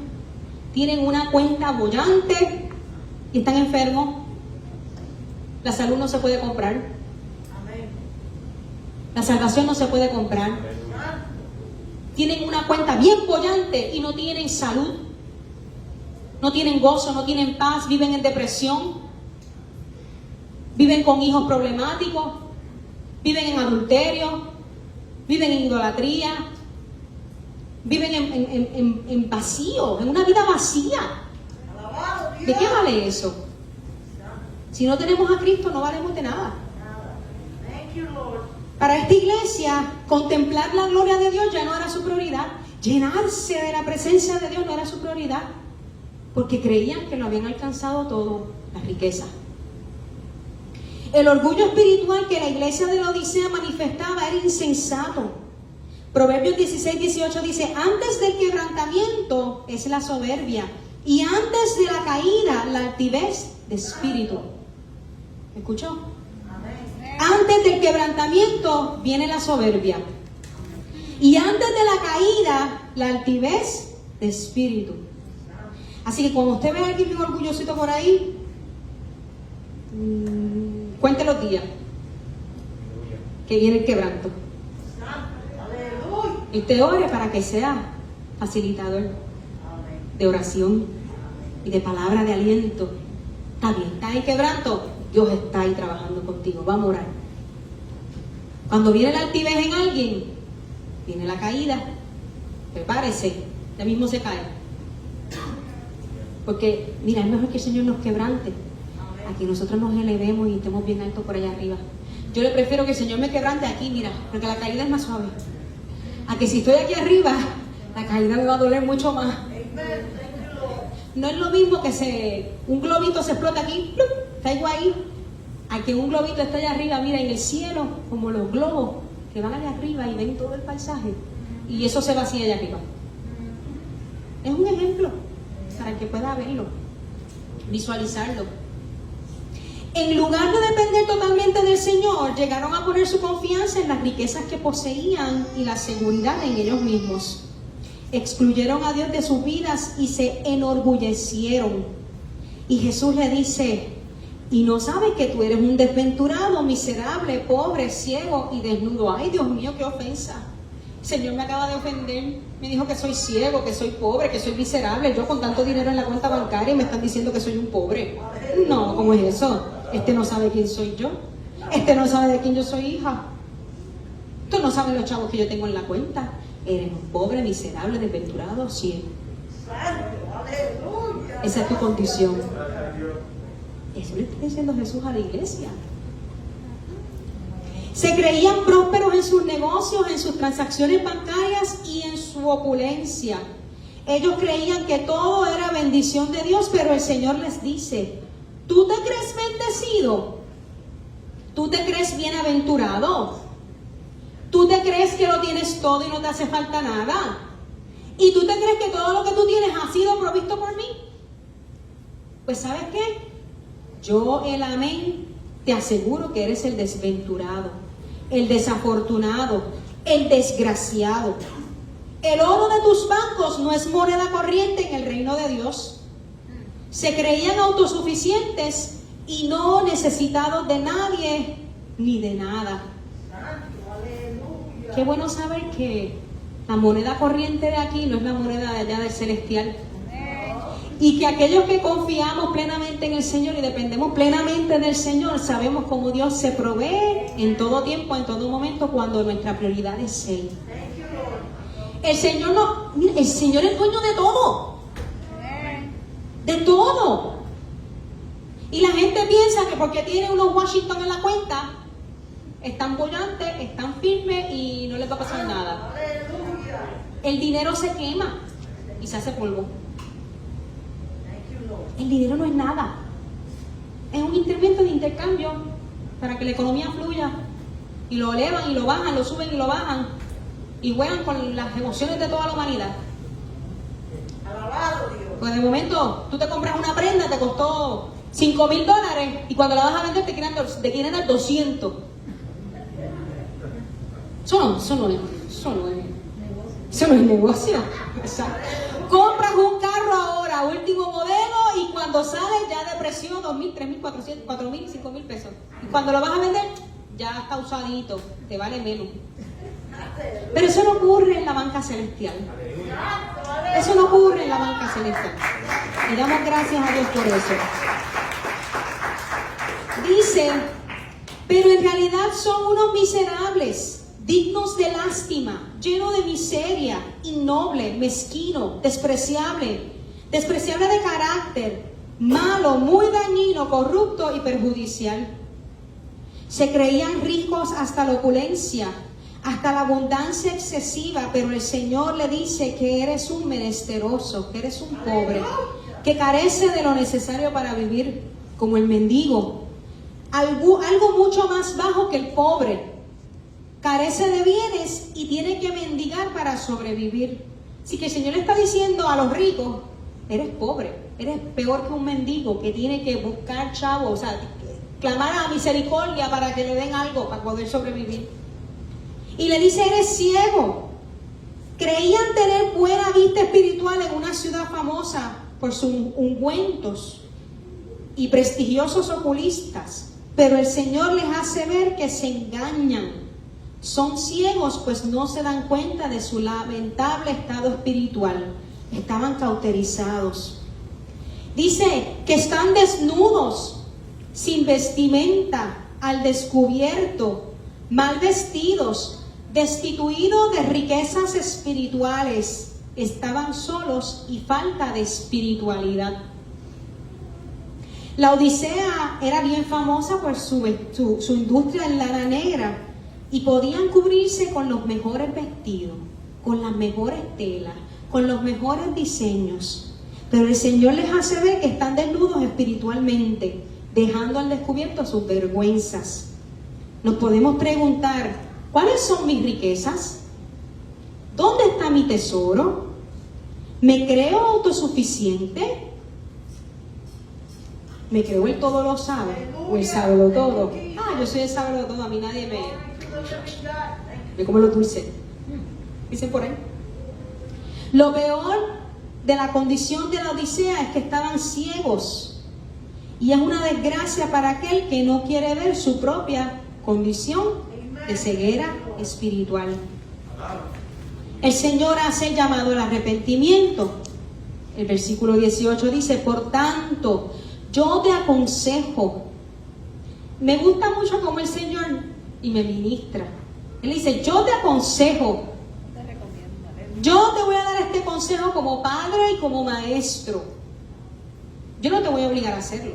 tienen una cuenta bollante y están enfermos. La salud no se puede comprar. Amén. La salvación no se puede comprar. Tienen una cuenta bien bollante y no tienen salud. No tienen gozo, no tienen paz, viven en depresión. Viven con hijos problemáticos. Viven en adulterio. Viven en idolatría. Viven en vacío, en una vida vacía. Alabado Dios. ¿De qué vale eso? Si no tenemos a Cristo, no valemos de nada. Thank you, Lord. Para esta iglesia, contemplar la gloria de Dios ya no era su prioridad. Llenarse de la presencia de Dios no era su prioridad. Porque creían que lo habían alcanzado todo, la riqueza. El orgullo espiritual que la iglesia de la Odisea manifestaba era insensato. Proverbios 16-18 dice: antes del quebrantamiento es la soberbia, y antes de la caída la altivez de espíritu. ¿Escuchó? Amén. Antes del quebrantamiento viene la soberbia, y antes de la caída la altivez de espíritu. Así que cuando usted ve a alguien bien orgullosito por ahí, cuente los días que viene el quebranto. Aleluya. Y usted ore para que sea facilitador Amén. de oración y de palabra de aliento. Está bien, está en quebranto, Dios está ahí trabajando contigo. Vamos a orar. Cuando viene la altivez en alguien, viene la caída. Prepárese, ya mismo se cae. Porque, mira, es mejor que el Señor nos quebrante a que nosotros nos elevemos y estemos bien altos por allá arriba. Yo le prefiero que el Señor me quebrante aquí, mira, porque la caída es más suave. A que si estoy aquí arriba, la caída me va a doler mucho más. Amen. Thank you, Lord. No es lo mismo que un globito se explota aquí, ¡plup! Caigo ahí, a que un globito esté allá arriba, mira, en el cielo, como los globos que van allá arriba y ven todo el paisaje, y eso se vacía allá arriba. Es un ejemplo para que pueda verlo, visualizarlo. En lugar de depender totalmente del Señor, llegaron a poner su confianza en las riquezas que poseían y la seguridad en ellos mismos. Excluyeron a Dios de sus vidas y se enorgullecieron. Y Jesús le dice: ¿y no sabes que tú eres un desventurado, miserable, pobre, ciego y desnudo? Ay, Dios mío, qué ofensa. El Señor me acaba de ofender. Me dijo que soy ciego, que soy pobre, que soy miserable. Yo con tanto dinero en la cuenta bancaria y me están diciendo que soy un pobre. No, ¿cómo es eso? Este no sabe quién soy yo. Este no sabe de quién yo soy hija. Tú no sabes los chavos que yo tengo en la cuenta. Eres un pobre, miserable, desventurado, ciego. Santo. Aleluya. Esa es tu condición. Eso le está diciendo Jesús a la iglesia. Se creían prósperos en sus negocios, en sus transacciones bancarias y en su opulencia. Ellos creían que todo era bendición de Dios, pero el Señor les dice: ¿tú te crees bendecido? ¿Tú te crees bienaventurado? ¿Tú te crees que lo tienes todo y no te hace falta nada? ¿Y tú te crees que todo lo que tú tienes ha sido provisto por mí? Pues ¿sabes qué? Yo, el amén, te aseguro que eres el desventurado, el desafortunado, el desgraciado. El oro de tus bancos no es moneda corriente en el reino de Dios. Se creían autosuficientes y no necesitados de nadie ni de nada. Santo. Aleluya. Qué bueno saber que La moneda corriente de aquí no es la moneda de allá del celestial. Y que aquellos que confiamos plenamente en el Señor y dependemos plenamente del Señor, sabemos cómo Dios se provee en todo tiempo, en todo momento, cuando nuestra prioridad es Él. El Señor no, mira, el Señor es dueño de todo. De todo. Y la gente piensa que porque tiene unos Washington en la cuenta, están bollantes, están firmes y no les va a pasar nada. El dinero se quema y se hace polvo. El dinero no es nada. Es un instrumento de intercambio para que la economía fluya. Y lo elevan y lo bajan, lo suben y lo bajan. Y juegan con las emociones de toda la humanidad. Alabado Dios. Pues de momento, tú te compras una prenda, te costó $5,000 y cuando la vas a vender te quieren dar 200. Eso no es negocio. Exacto. Compras un carro ahora, último modelo, y cuando sale ya de precio 2,000, 3,000, 400, 4,000, 5,000 pesos. Y cuando lo vas a vender, ya está usadito, te vale menos. Pero eso no ocurre en la banca celestial. Eso no ocurre en la banca celestial. Y damos gracias a Dios por eso. Dice, pero en realidad son unos miserables, dignos de lástima, lleno de miseria, innoble, mezquino, despreciable de carácter, malo, muy dañino, corrupto y perjudicial. Se creían ricos hasta la opulencia, hasta la abundancia excesiva, pero el Señor le dice que eres un menesteroso, que eres un pobre, que carece de lo necesario para vivir, como el mendigo, algo mucho más bajo que el pobre. Carece de bienes y tiene que mendigar para sobrevivir. Así que el Señor le está diciendo a los ricos, eres pobre, eres peor que un mendigo que tiene que buscar chavos, o sea, clamar a misericordia para que le den algo para poder sobrevivir. Y le dice, eres ciego. Creían tener buena vista espiritual en una ciudad famosa por sus ungüentos y prestigiosos oculistas, pero el Señor les hace ver que se engañan. Son ciegos, pues no se dan cuenta de su lamentable estado espiritual. Estaban cauterizados. Dice que están desnudos, sin vestimenta, al descubierto, mal vestidos, destituidos de riquezas espirituales. Estaban solos y falta de espiritualidad. La Odisea era bien famosa por su industria en lana negra. Y podían cubrirse con los mejores vestidos, con las mejores telas, con los mejores diseños. Pero el Señor les hace ver que están desnudos espiritualmente, dejando al descubierto sus vergüenzas. Nos podemos preguntar, ¿cuáles son mis riquezas? ¿Dónde está mi tesoro? ¿Me creo autosuficiente? ¿Me creo el todo lo sabe? ¿O el sábelo todo? Yo soy el sábelo todo, a mí nadie me come los dulces. Dicen por ahí. Lo peor de la condición de la Odisea es que estaban ciegos. Y es una desgracia para aquel que no quiere ver su propia condición de ceguera espiritual. El Señor hace llamado al arrepentimiento. El versículo 18 dice, por tanto, yo te aconsejo. Me gusta mucho como el Señor y me ministra. Él dice, yo te aconsejo. Yo te voy a dar este consejo como padre y como maestro. Yo no te voy a obligar a hacerlo.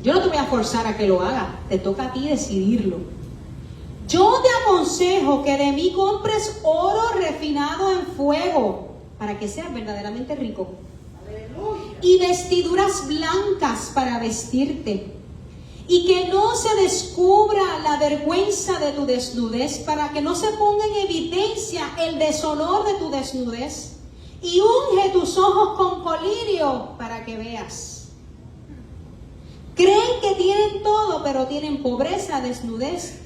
Yo no te voy a forzar a que lo hagas. Te toca a ti decidirlo. Yo te aconsejo que de mí compres oro refinado en fuego para que seas verdaderamente rico. Y vestiduras blancas para vestirte. Y que no se descubra la vergüenza de tu desnudez, para que no se ponga en evidencia el deshonor de tu desnudez. Y unge tus ojos con colirio para que veas. Creen que tienen todo, pero tienen pobreza, desnudez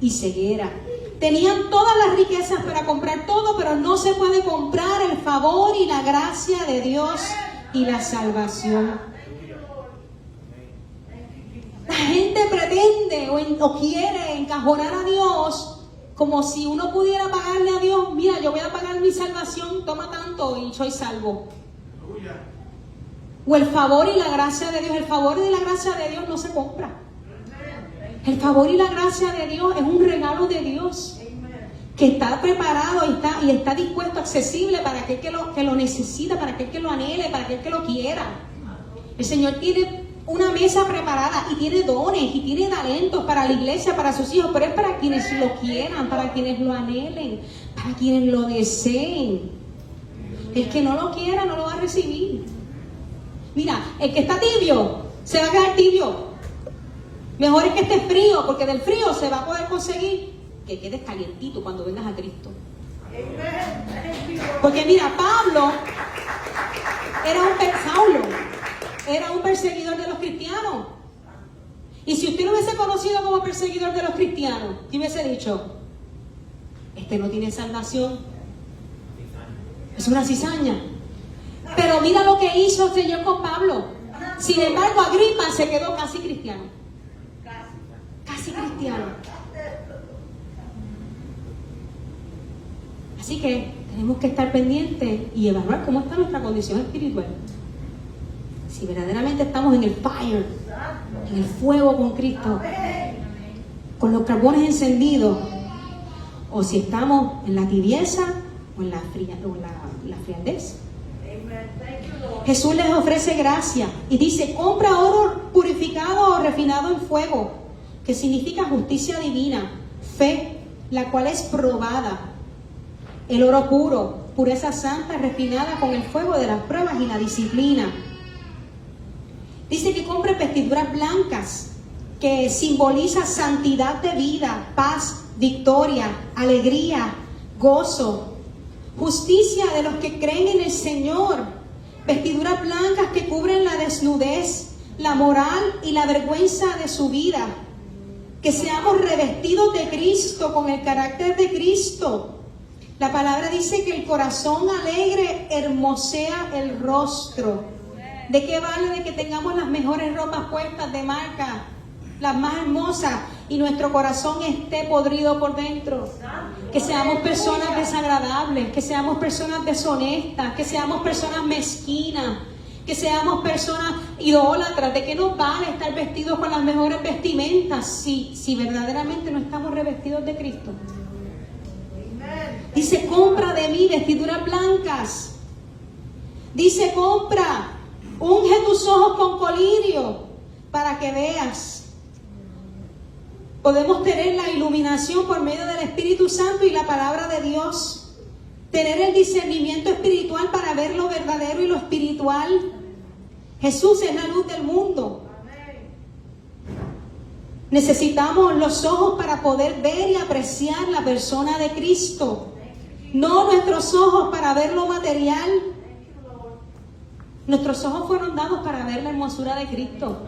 y ceguera. Tenían todas las riquezas para comprar todo, pero no se puede comprar el favor y la gracia de Dios y la salvación. La gente pretende o quiere encajonar a Dios Como si uno pudiera pagarle a Dios, mira, yo voy a pagar mi salvación, toma tanto y soy salvo. O el favor y la gracia de Dios. El favor y la gracia de Dios no se compra. El favor y la gracia de Dios es un regalo de Dios que está preparado y está dispuesto, accesible para aquel que lo necesita, para aquel que lo anhele, para aquel que lo quiera. El Señor tiene una mesa preparada y tiene dones y tiene talentos para la iglesia, para sus hijos, pero es para quienes lo quieran, para quienes lo anhelen, para quienes lo deseen. El que no lo quiera no lo va a recibir. Mira, el que está tibio se va a quedar tibio. Mejor es que estés frío, porque del frío se va a poder conseguir que quedes calientito cuando vengas a Cristo. Porque mira, Saulo era un perseguidor de los cristianos. Y si usted lo hubiese conocido como perseguidor de los cristianos, ¿qué hubiese dicho? Este no tiene salvación. Es una cizaña. Pero mira lo que hizo el Señor con Pablo. Sin embargo, Agripa se quedó casi cristiano. Casi cristiano. Así que tenemos que estar pendientes y evaluar cómo está nuestra condición espiritual. Si verdaderamente estamos en el fire, en el fuego con Cristo, con los carbones encendidos, o si estamos en la tibieza o en la frialdez. Jesús les ofrece gracia y dice: compra oro purificado o refinado en fuego, que significa justicia divina, fe, la cual es probada. El oro puro, pureza santa, refinada con el fuego de las pruebas y la disciplina. Dice que compre vestiduras blancas, que simboliza santidad de vida, paz, victoria, alegría, gozo, justicia de los que creen en el Señor. Vestiduras blancas que cubren la desnudez, la moral y la vergüenza de su vida. Que seamos revestidos de Cristo, con el carácter de Cristo. La palabra dice que el corazón alegre hermosea el rostro. ¿De qué vale de que tengamos las mejores ropas puestas de marca, las más hermosas, y nuestro corazón esté podrido por dentro? Que seamos personas desagradables, que seamos personas deshonestas, que seamos personas mezquinas, que seamos personas idólatras. ¿De qué nos vale estar vestidos con las mejores vestimentas si verdaderamente no estamos revestidos de Cristo? Dice: compra de mí vestiduras blancas. Dice: compra, unge tus ojos con colirio para que veas. Podemos tener la iluminación por medio del Espíritu Santo y la palabra de Dios. Tener el discernimiento espiritual para ver lo verdadero y lo espiritual. Jesús es la luz del mundo. Necesitamos los ojos para poder ver y apreciar la persona de Cristo. No nuestros ojos para ver lo material. Nuestros ojos fueron dados para ver la hermosura de Cristo.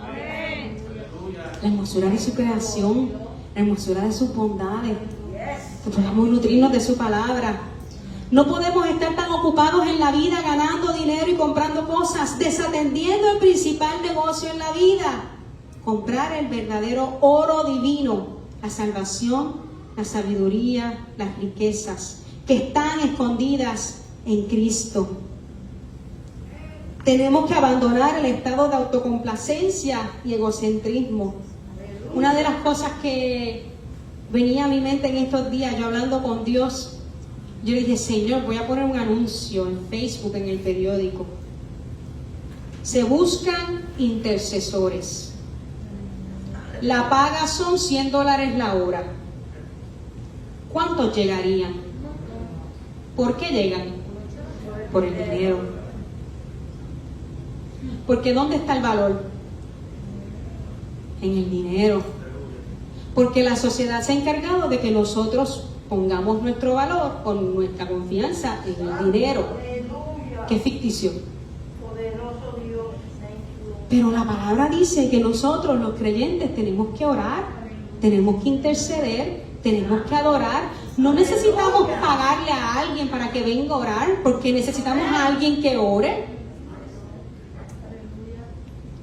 La hermosura de su creación, la hermosura de sus bondades. Que podamos nutrirnos de su palabra. No podemos estar tan ocupados en la vida, ganando dinero y comprando cosas, desatendiendo el principal negocio en la vida: comprar el verdadero oro divino, la salvación, la sabiduría, las riquezas que están escondidas en Cristo. Tenemos que abandonar el estado de autocomplacencia y egocentrismo. Una de las cosas que venía a mi mente en estos días, yo hablando con Dios, yo le dije: Señor, voy a poner un anuncio en Facebook, en el periódico. Se buscan intercesores. La paga son $100 la hora. ¿Cuántos llegarían? ¿Por qué llegan? Por el dinero. Porque ¿dónde está el valor? En el dinero. Porque la sociedad se ha encargado de que nosotros pongamos nuestro valor, con nuestra confianza en el dinero, que es ficticio. Pero la palabra dice que nosotros, los creyentes, tenemos que orar, tenemos que interceder, tenemos que adorar. No necesitamos pagarle a alguien para que venga a orar, porque necesitamos a alguien que ore.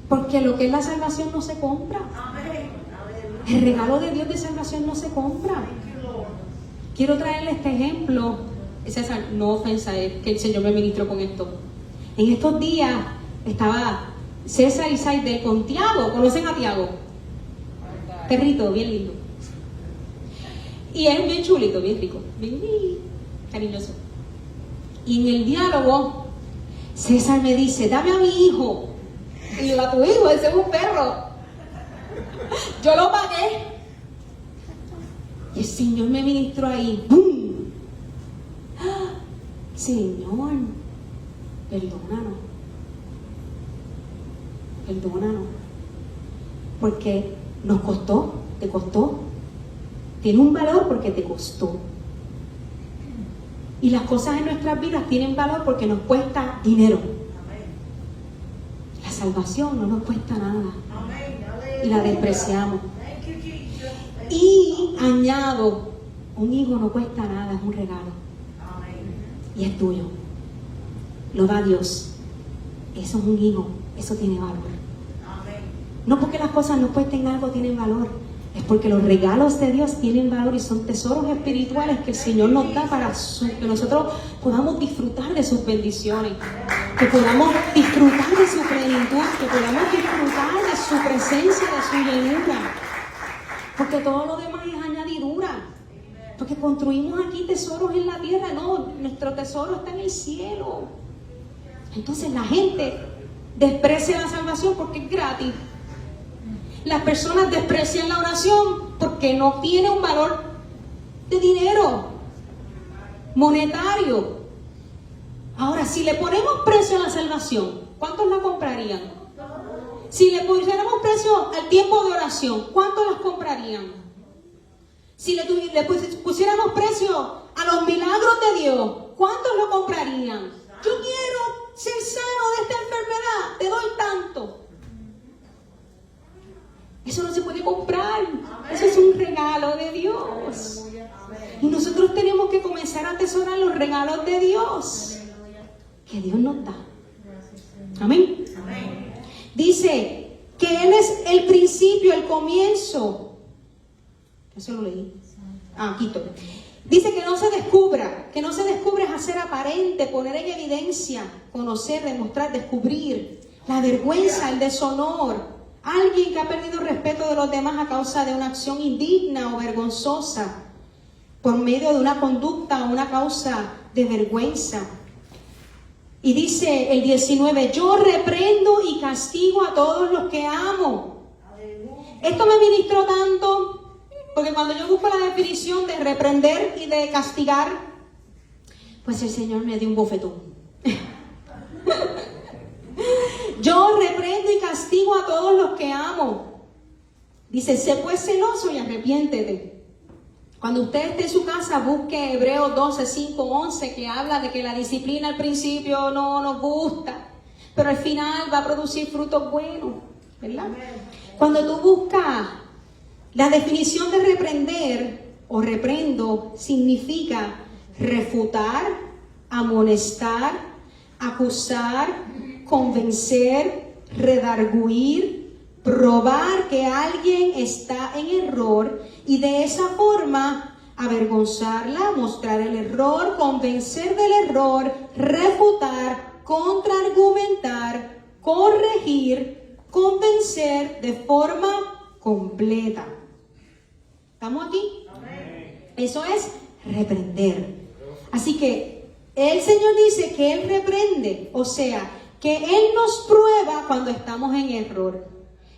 Porque lo que es la salvación no se compra. El regalo de Dios de salvación no se compra. quiero traerle este ejemplo. César, no ofensa, es que el Señor me ministró con esto. En estos días estaba César y Saide con Tiago. ¿Conocen a Tiago? Perrito, bien lindo. Y es bien chulito, bien rico, bien cariñoso. Y en el diálogo, César me dice, dame a mi hijo. Y yo, a tu hijo, ese es un perro. Yo lo pagué. Y el Señor me ministró ahí. ¡Bum! ¡Ah! Señor, perdónanos. Perdónanos. Porque nos costó, te costó. Tiene un valor porque te costó. Y las cosas en nuestras vidas tienen valor porque nos cuesta dinero. La salvación no nos cuesta nada. Y la despreciamos. Y añado, un hijo no cuesta nada, es un regalo. Y es tuyo. Lo da Dios. Eso es un hijo, eso tiene valor. No porque las cosas no cuesten algo tienen valor, es porque los regalos de Dios tienen valor y son tesoros espirituales que el Señor nos da para que nosotros podamos disfrutar de sus bendiciones, que podamos disfrutar de su plenitud, que podamos disfrutar de su presencia, de su llenura, porque todo lo demás es añadidura, porque construimos aquí tesoros en la tierra, no, nuestro tesoro está en el cielo. Entonces la gente desprecia la salvación porque es gratis. Las personas desprecian la oración porque no tiene un valor de dinero, monetario. Ahora, si le ponemos precio a la salvación, ¿cuántos la comprarían? Si le pusiéramos precio al tiempo de oración, ¿cuántos las comprarían? Si le pusiéramos precio a los milagros de Dios, ¿cuántos lo comprarían? Yo quiero ser sano de esta enfermedad, te doy tanto. Eso no se puede comprar. Eso es un regalo de Dios. Y nosotros tenemos que comenzar a atesorar los regalos de Dios que Dios nos da. Amén. Dice que Él es el principio, el comienzo. Eso lo leí. Quito. Dice que no se descubra. Que no se descubre es hacer aparente, poner en evidencia, conocer, demostrar, descubrir la vergüenza, el deshonor. Alguien que ha perdido el respeto de los demás a causa de una acción indigna o vergonzosa, por medio de una conducta o una causa de vergüenza. Y dice el 19, yo reprendo y castigo a todos los que amo. Esto me ministró tanto, porque cuando yo busco la definición de reprender y de castigar, pues el Señor me dio un bofetón. Yo reprendo y castigo a todos los que amo. Dice, sé pues celoso y arrepiéntete. Cuando usted esté en su casa, busque Hebreos 12, 5, 11, que habla de que la disciplina al principio no nos gusta, pero al final va a producir frutos buenos, ¿verdad? Cuando tú buscas la definición de reprender o reprendo, significa refutar, amonestar, acusar, convencer, redarguir, probar que alguien está en error y de esa forma avergonzarla, mostrar el error, convencer del error, refutar, contraargumentar, corregir, convencer de forma completa. ¿Estamos aquí? Eso es reprender. Así que el Señor dice que Él reprende, o sea, que Él nos prueba cuando estamos en error.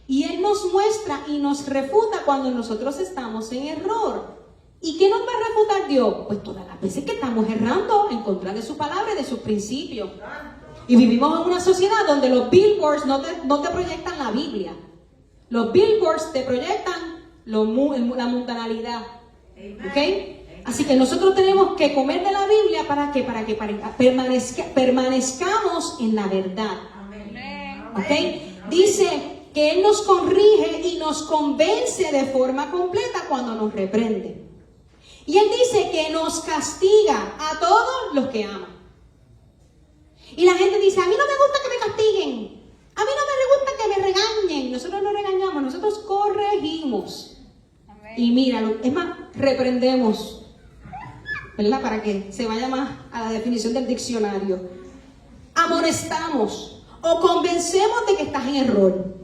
Y Él nos muestra y nos refuta cuando nosotros estamos en error. ¿Y qué nos va a refutar Dios? Pues todas las veces que estamos errando en contra de su palabra y de sus principios. Y vivimos en una sociedad donde los billboards no te proyectan la Biblia. Los billboards te proyectan la mundanalidad. ¿Ok? Así que nosotros tenemos que comer de la Biblia para que permanezcamos en la verdad. ¿Ok? Dice que Él nos corrige y nos convence de forma completa cuando nos reprende. Y Él dice que nos castiga a todos los que ama. Y la gente dice, a mí no me gusta que me castiguen, a mí no me gusta que me regañen. Nosotros no regañamos, nosotros corregimos. Amén. Y míralo, es más, reprendemos. ¿verdad? Para que se vaya más a la definición del diccionario. Amonestamos o convencemos de que estás en error.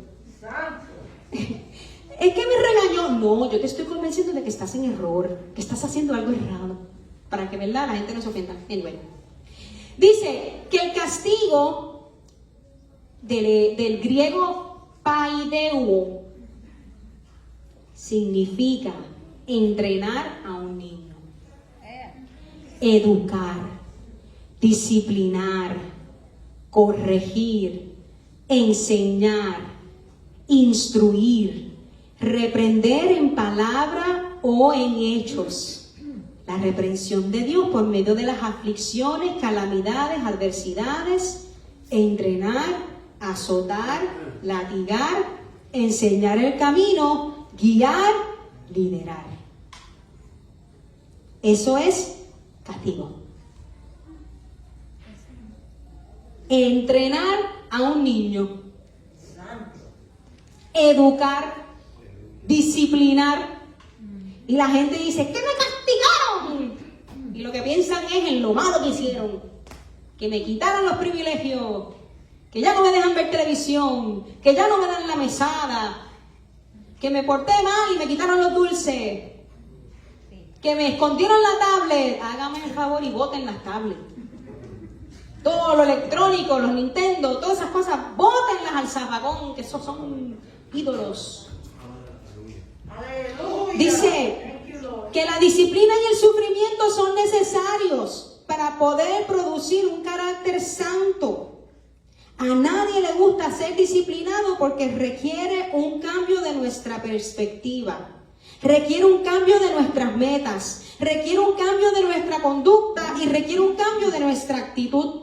Santo. Es que me regañó. No, yo te estoy convenciendo de que estás en error, que estás haciendo algo errado, para que, ¿verdad?, la gente no se ofenda. Anyway. Dice que el castigo del griego paideuo significa entrenar a un niño, educar, disciplinar, corregir, enseñar, instruir, reprender en palabra o en hechos. La reprensión de Dios por medio de las aflicciones, calamidades, adversidades, entrenar, azotar, latigar, enseñar el camino, guiar, liderar. Eso es castigo. Entrenar a un niño, educar, disciplinar. Y la gente dice, ¿qué me castigaron? Y lo que piensan es en lo malo que hicieron, que me quitaron los privilegios, que ya no me dejan ver televisión, que ya no me dan la mesada, que me porté mal y me quitaron los dulces, que me escondieron la tablet. Hágame el favor y boten las tablets. Todo lo electrónico, los Nintendo, todas esas cosas, bótenlas al zafacón, que esos son ídolos. Aleluya. Dice Thank you, Lord. que la disciplina y el sufrimiento son necesarios para poder producir un carácter santo. A nadie le gusta ser disciplinado porque requiere un cambio de nuestra perspectiva, requiere un cambio de nuestras metas, requiere un cambio de nuestra conducta y requiere un cambio de nuestra actitud.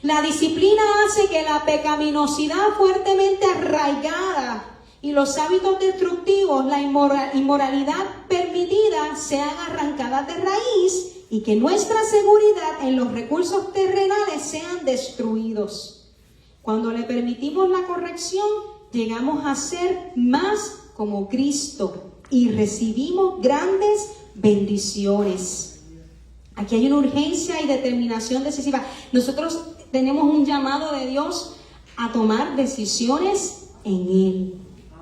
La disciplina hace que la pecaminosidad fuertemente arraigada y los hábitos destructivos, la inmoralidad permitida, sean arrancadas de raíz y que nuestra seguridad en los recursos terrenales sean destruidos. Cuando le permitimos la corrección, llegamos a ser más como Cristo y recibimos grandes bendiciones. Aquí hay una urgencia y determinación decisiva. Nosotros tenemos un llamado de Dios a tomar decisiones en Él.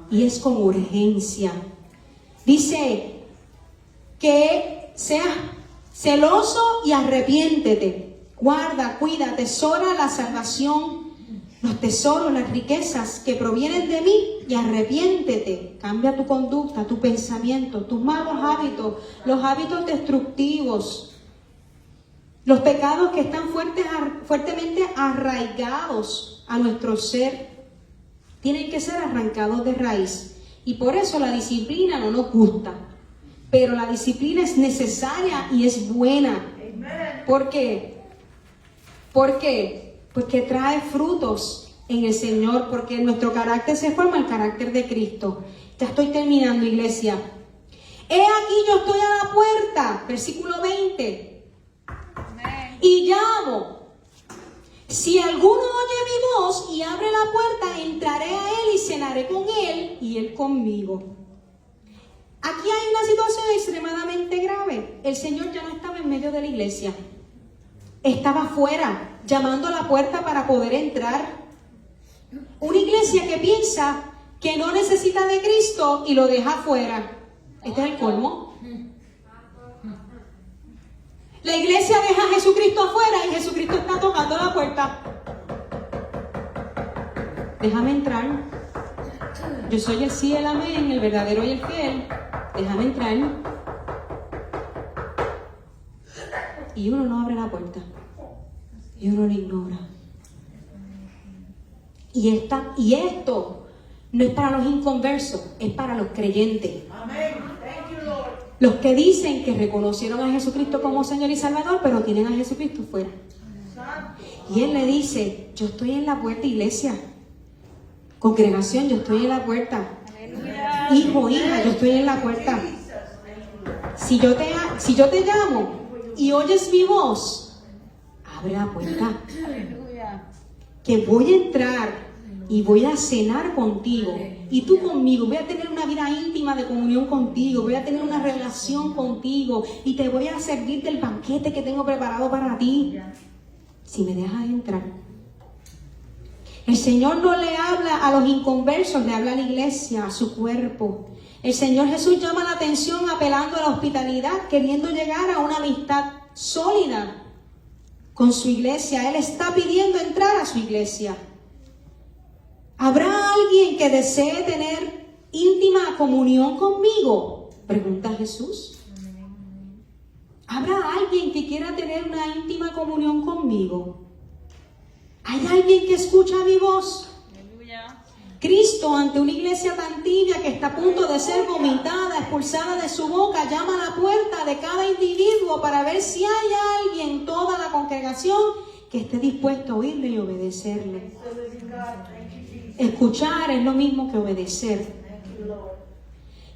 Y es con urgencia. Dice que seas celoso y arrepiéntete. Guarda, cuida, atesora la salvación, los tesoros, las riquezas que provienen de mí y arrepiéntete. Cambia tu conducta, tu pensamiento, tus malos hábitos, los hábitos destructivos. Los pecados que están fuertemente arraigados a nuestro ser tienen que ser arrancados de raíz. Y por eso la disciplina no nos gusta. Pero la disciplina es necesaria y es buena. ¿Por qué? ¿Por qué? Porque trae frutos en el Señor. Porque nuestro carácter se forma el carácter de Cristo. Ya estoy terminando, iglesia. He aquí yo estoy a la puerta. Versículo 20. Y llamo. Si alguno oye mi voz y abre la puerta, entraré a él y cenaré con él y él conmigo. Aquí hay una situación extremadamente grave. El Señor ya no estaba en medio de la iglesia. Estaba afuera, llamando a la puerta para poder entrar. Una iglesia que piensa que no necesita de Cristo y lo deja afuera. Este es el colmo. La iglesia deja a Jesucristo afuera y Jesucristo está tocando la puerta. Déjame entrar. Yo soy el sí, el amén, el verdadero y el fiel. Déjame entrar. Y uno no abre la puerta. Y uno lo ignora. Y esto no es para los inconversos, es para los creyentes. Amén. Thank you, Lord. Los que dicen que reconocieron a Jesucristo como Señor y Salvador, pero tienen a Jesucristo fuera. Santo. Y Él le dice, yo estoy en la puerta, iglesia. Congregación, yo estoy en la puerta. Hijo, hija, yo estoy en la puerta. Si yo te llamo y oyes mi voz, abre la puerta. Que voy a entrar y voy a cenar contigo y tú conmigo, voy a tener una vida íntima de comunión contigo, voy a tener una relación contigo y te voy a servir del banquete que tengo preparado para ti, si me dejas entrar. El Señor no le habla a los inconversos, le habla a la iglesia, a su cuerpo. El Señor Jesús llama la atención apelando a la hospitalidad, queriendo llegar a una amistad sólida con su iglesia. Él está pidiendo entrar a su iglesia. ¿Habrá alguien que desee tener íntima comunión conmigo? Pregunta Jesús. ¿Habrá alguien que quiera tener una íntima comunión conmigo? ¿Hay alguien que escucha mi voz? Aleluya. Cristo, ante una iglesia tan tibia que está a punto de ser vomitada, expulsada de su boca, llama a la puerta de cada individuo para ver si hay alguien en toda la congregación que esté dispuesto a oírle y obedecerle. Escuchar es lo mismo que obedecer.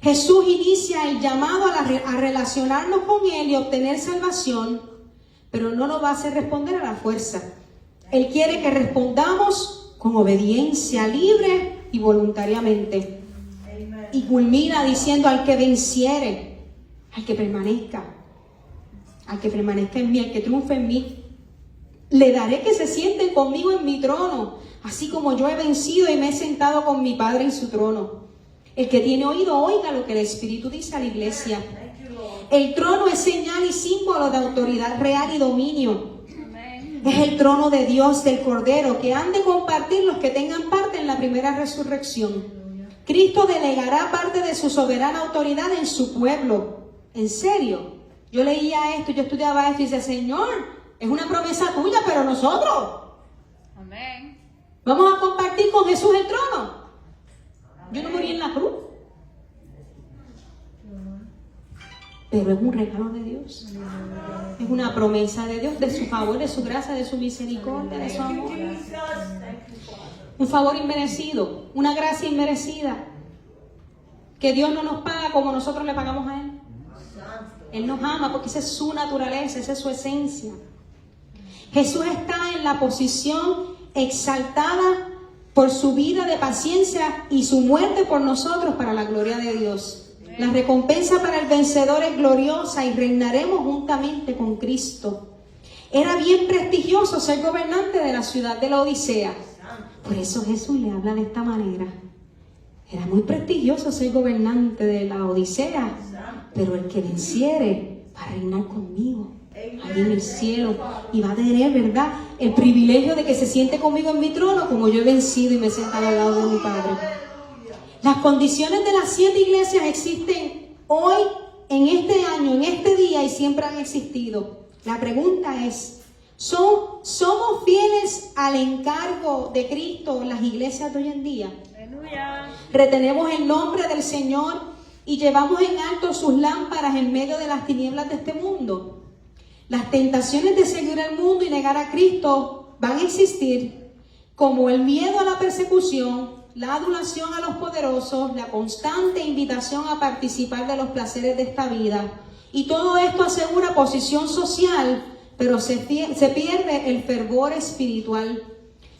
Jesús inicia el llamado a relacionarnos con Él y obtener salvación, pero no nos va a hacer responder a la fuerza. Él quiere que respondamos con obediencia libre y voluntariamente. Y culmina diciendo: al que venciere, al que permanezca en mí, al que triunfe en mí, le daré que se sienten conmigo en mi trono, así como yo he vencido y me he sentado con mi Padre en su trono. El que tiene oído, oiga lo que el Espíritu dice a la iglesia. El trono es señal y símbolo de autoridad real y dominio. Es el trono de Dios, del Cordero, que han de compartir los que tengan parte en la primera resurrección. Cristo delegará parte de su soberana autoridad en su pueblo. ¿En serio? Yo leía esto, yo estudiaba esto y decía: Señor, es una promesa tuya, pero nosotros Amén. vamos a compartir con Jesús el trono. Yo no morí en la cruz, pero es un regalo de Dios. Es una promesa de Dios, de su favor, de su gracia, de su misericordia, de su amor. Un favor inmerecido, una gracia inmerecida, que Dios no nos paga como nosotros le pagamos a Él. Él nos ama porque esa es su naturaleza, esa es su esencia. Jesús está en la posición exaltada por su vida de paciencia y su muerte por nosotros para la gloria de Dios. La recompensa para el vencedor es gloriosa y reinaremos juntamente con Cristo. Era bien prestigioso ser gobernante de la ciudad de la Odisea. Por eso Jesús le habla de esta manera. Era muy prestigioso ser gobernante de la Odisea, pero el que venciere va a reinar conmigo allí en el cielo y va a tener, ¿verdad?, el privilegio de que se siente conmigo en mi trono, como yo he vencido y me he sentado al lado de mi Padre. Las condiciones de las 7 iglesias existen hoy, en este año, en este día, y siempre han existido. La pregunta es: ¿somos fieles al encargo de Cristo en las iglesias de hoy en día? Aleluya. ¿Retenemos el nombre del Señor y llevamos en alto sus lámparas en medio de las tinieblas de este mundo? Las tentaciones de seguir el mundo y negar a Cristo van a existir, como el miedo a la persecución, la adulación a los poderosos, la constante invitación a participar de los placeres de esta vida. Y todo esto asegura posición social, pero se pierde el fervor espiritual.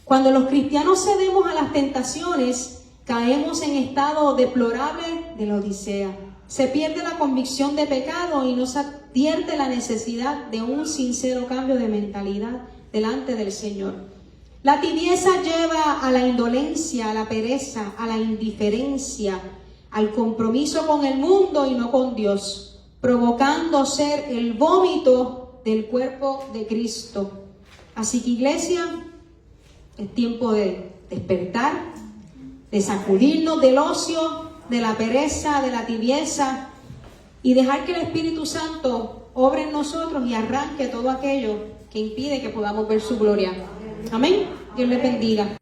Cuando los cristianos cedemos a las tentaciones, caemos en estado deplorable de la Odisea. Se pierde la convicción de pecado y no se advierte la necesidad de un sincero cambio de mentalidad delante del Señor. La tibieza lleva a la indolencia, a la pereza, a la indiferencia, al compromiso con el mundo y no con Dios, provocando ser el vómito del cuerpo de Cristo. Así que, iglesia, es tiempo de despertar, de sacudirnos del ocio, de la pereza, de la tibieza, y dejar que el Espíritu Santo obre en nosotros y arranque todo aquello que impide que podamos ver su gloria. Amén. Dios les bendiga.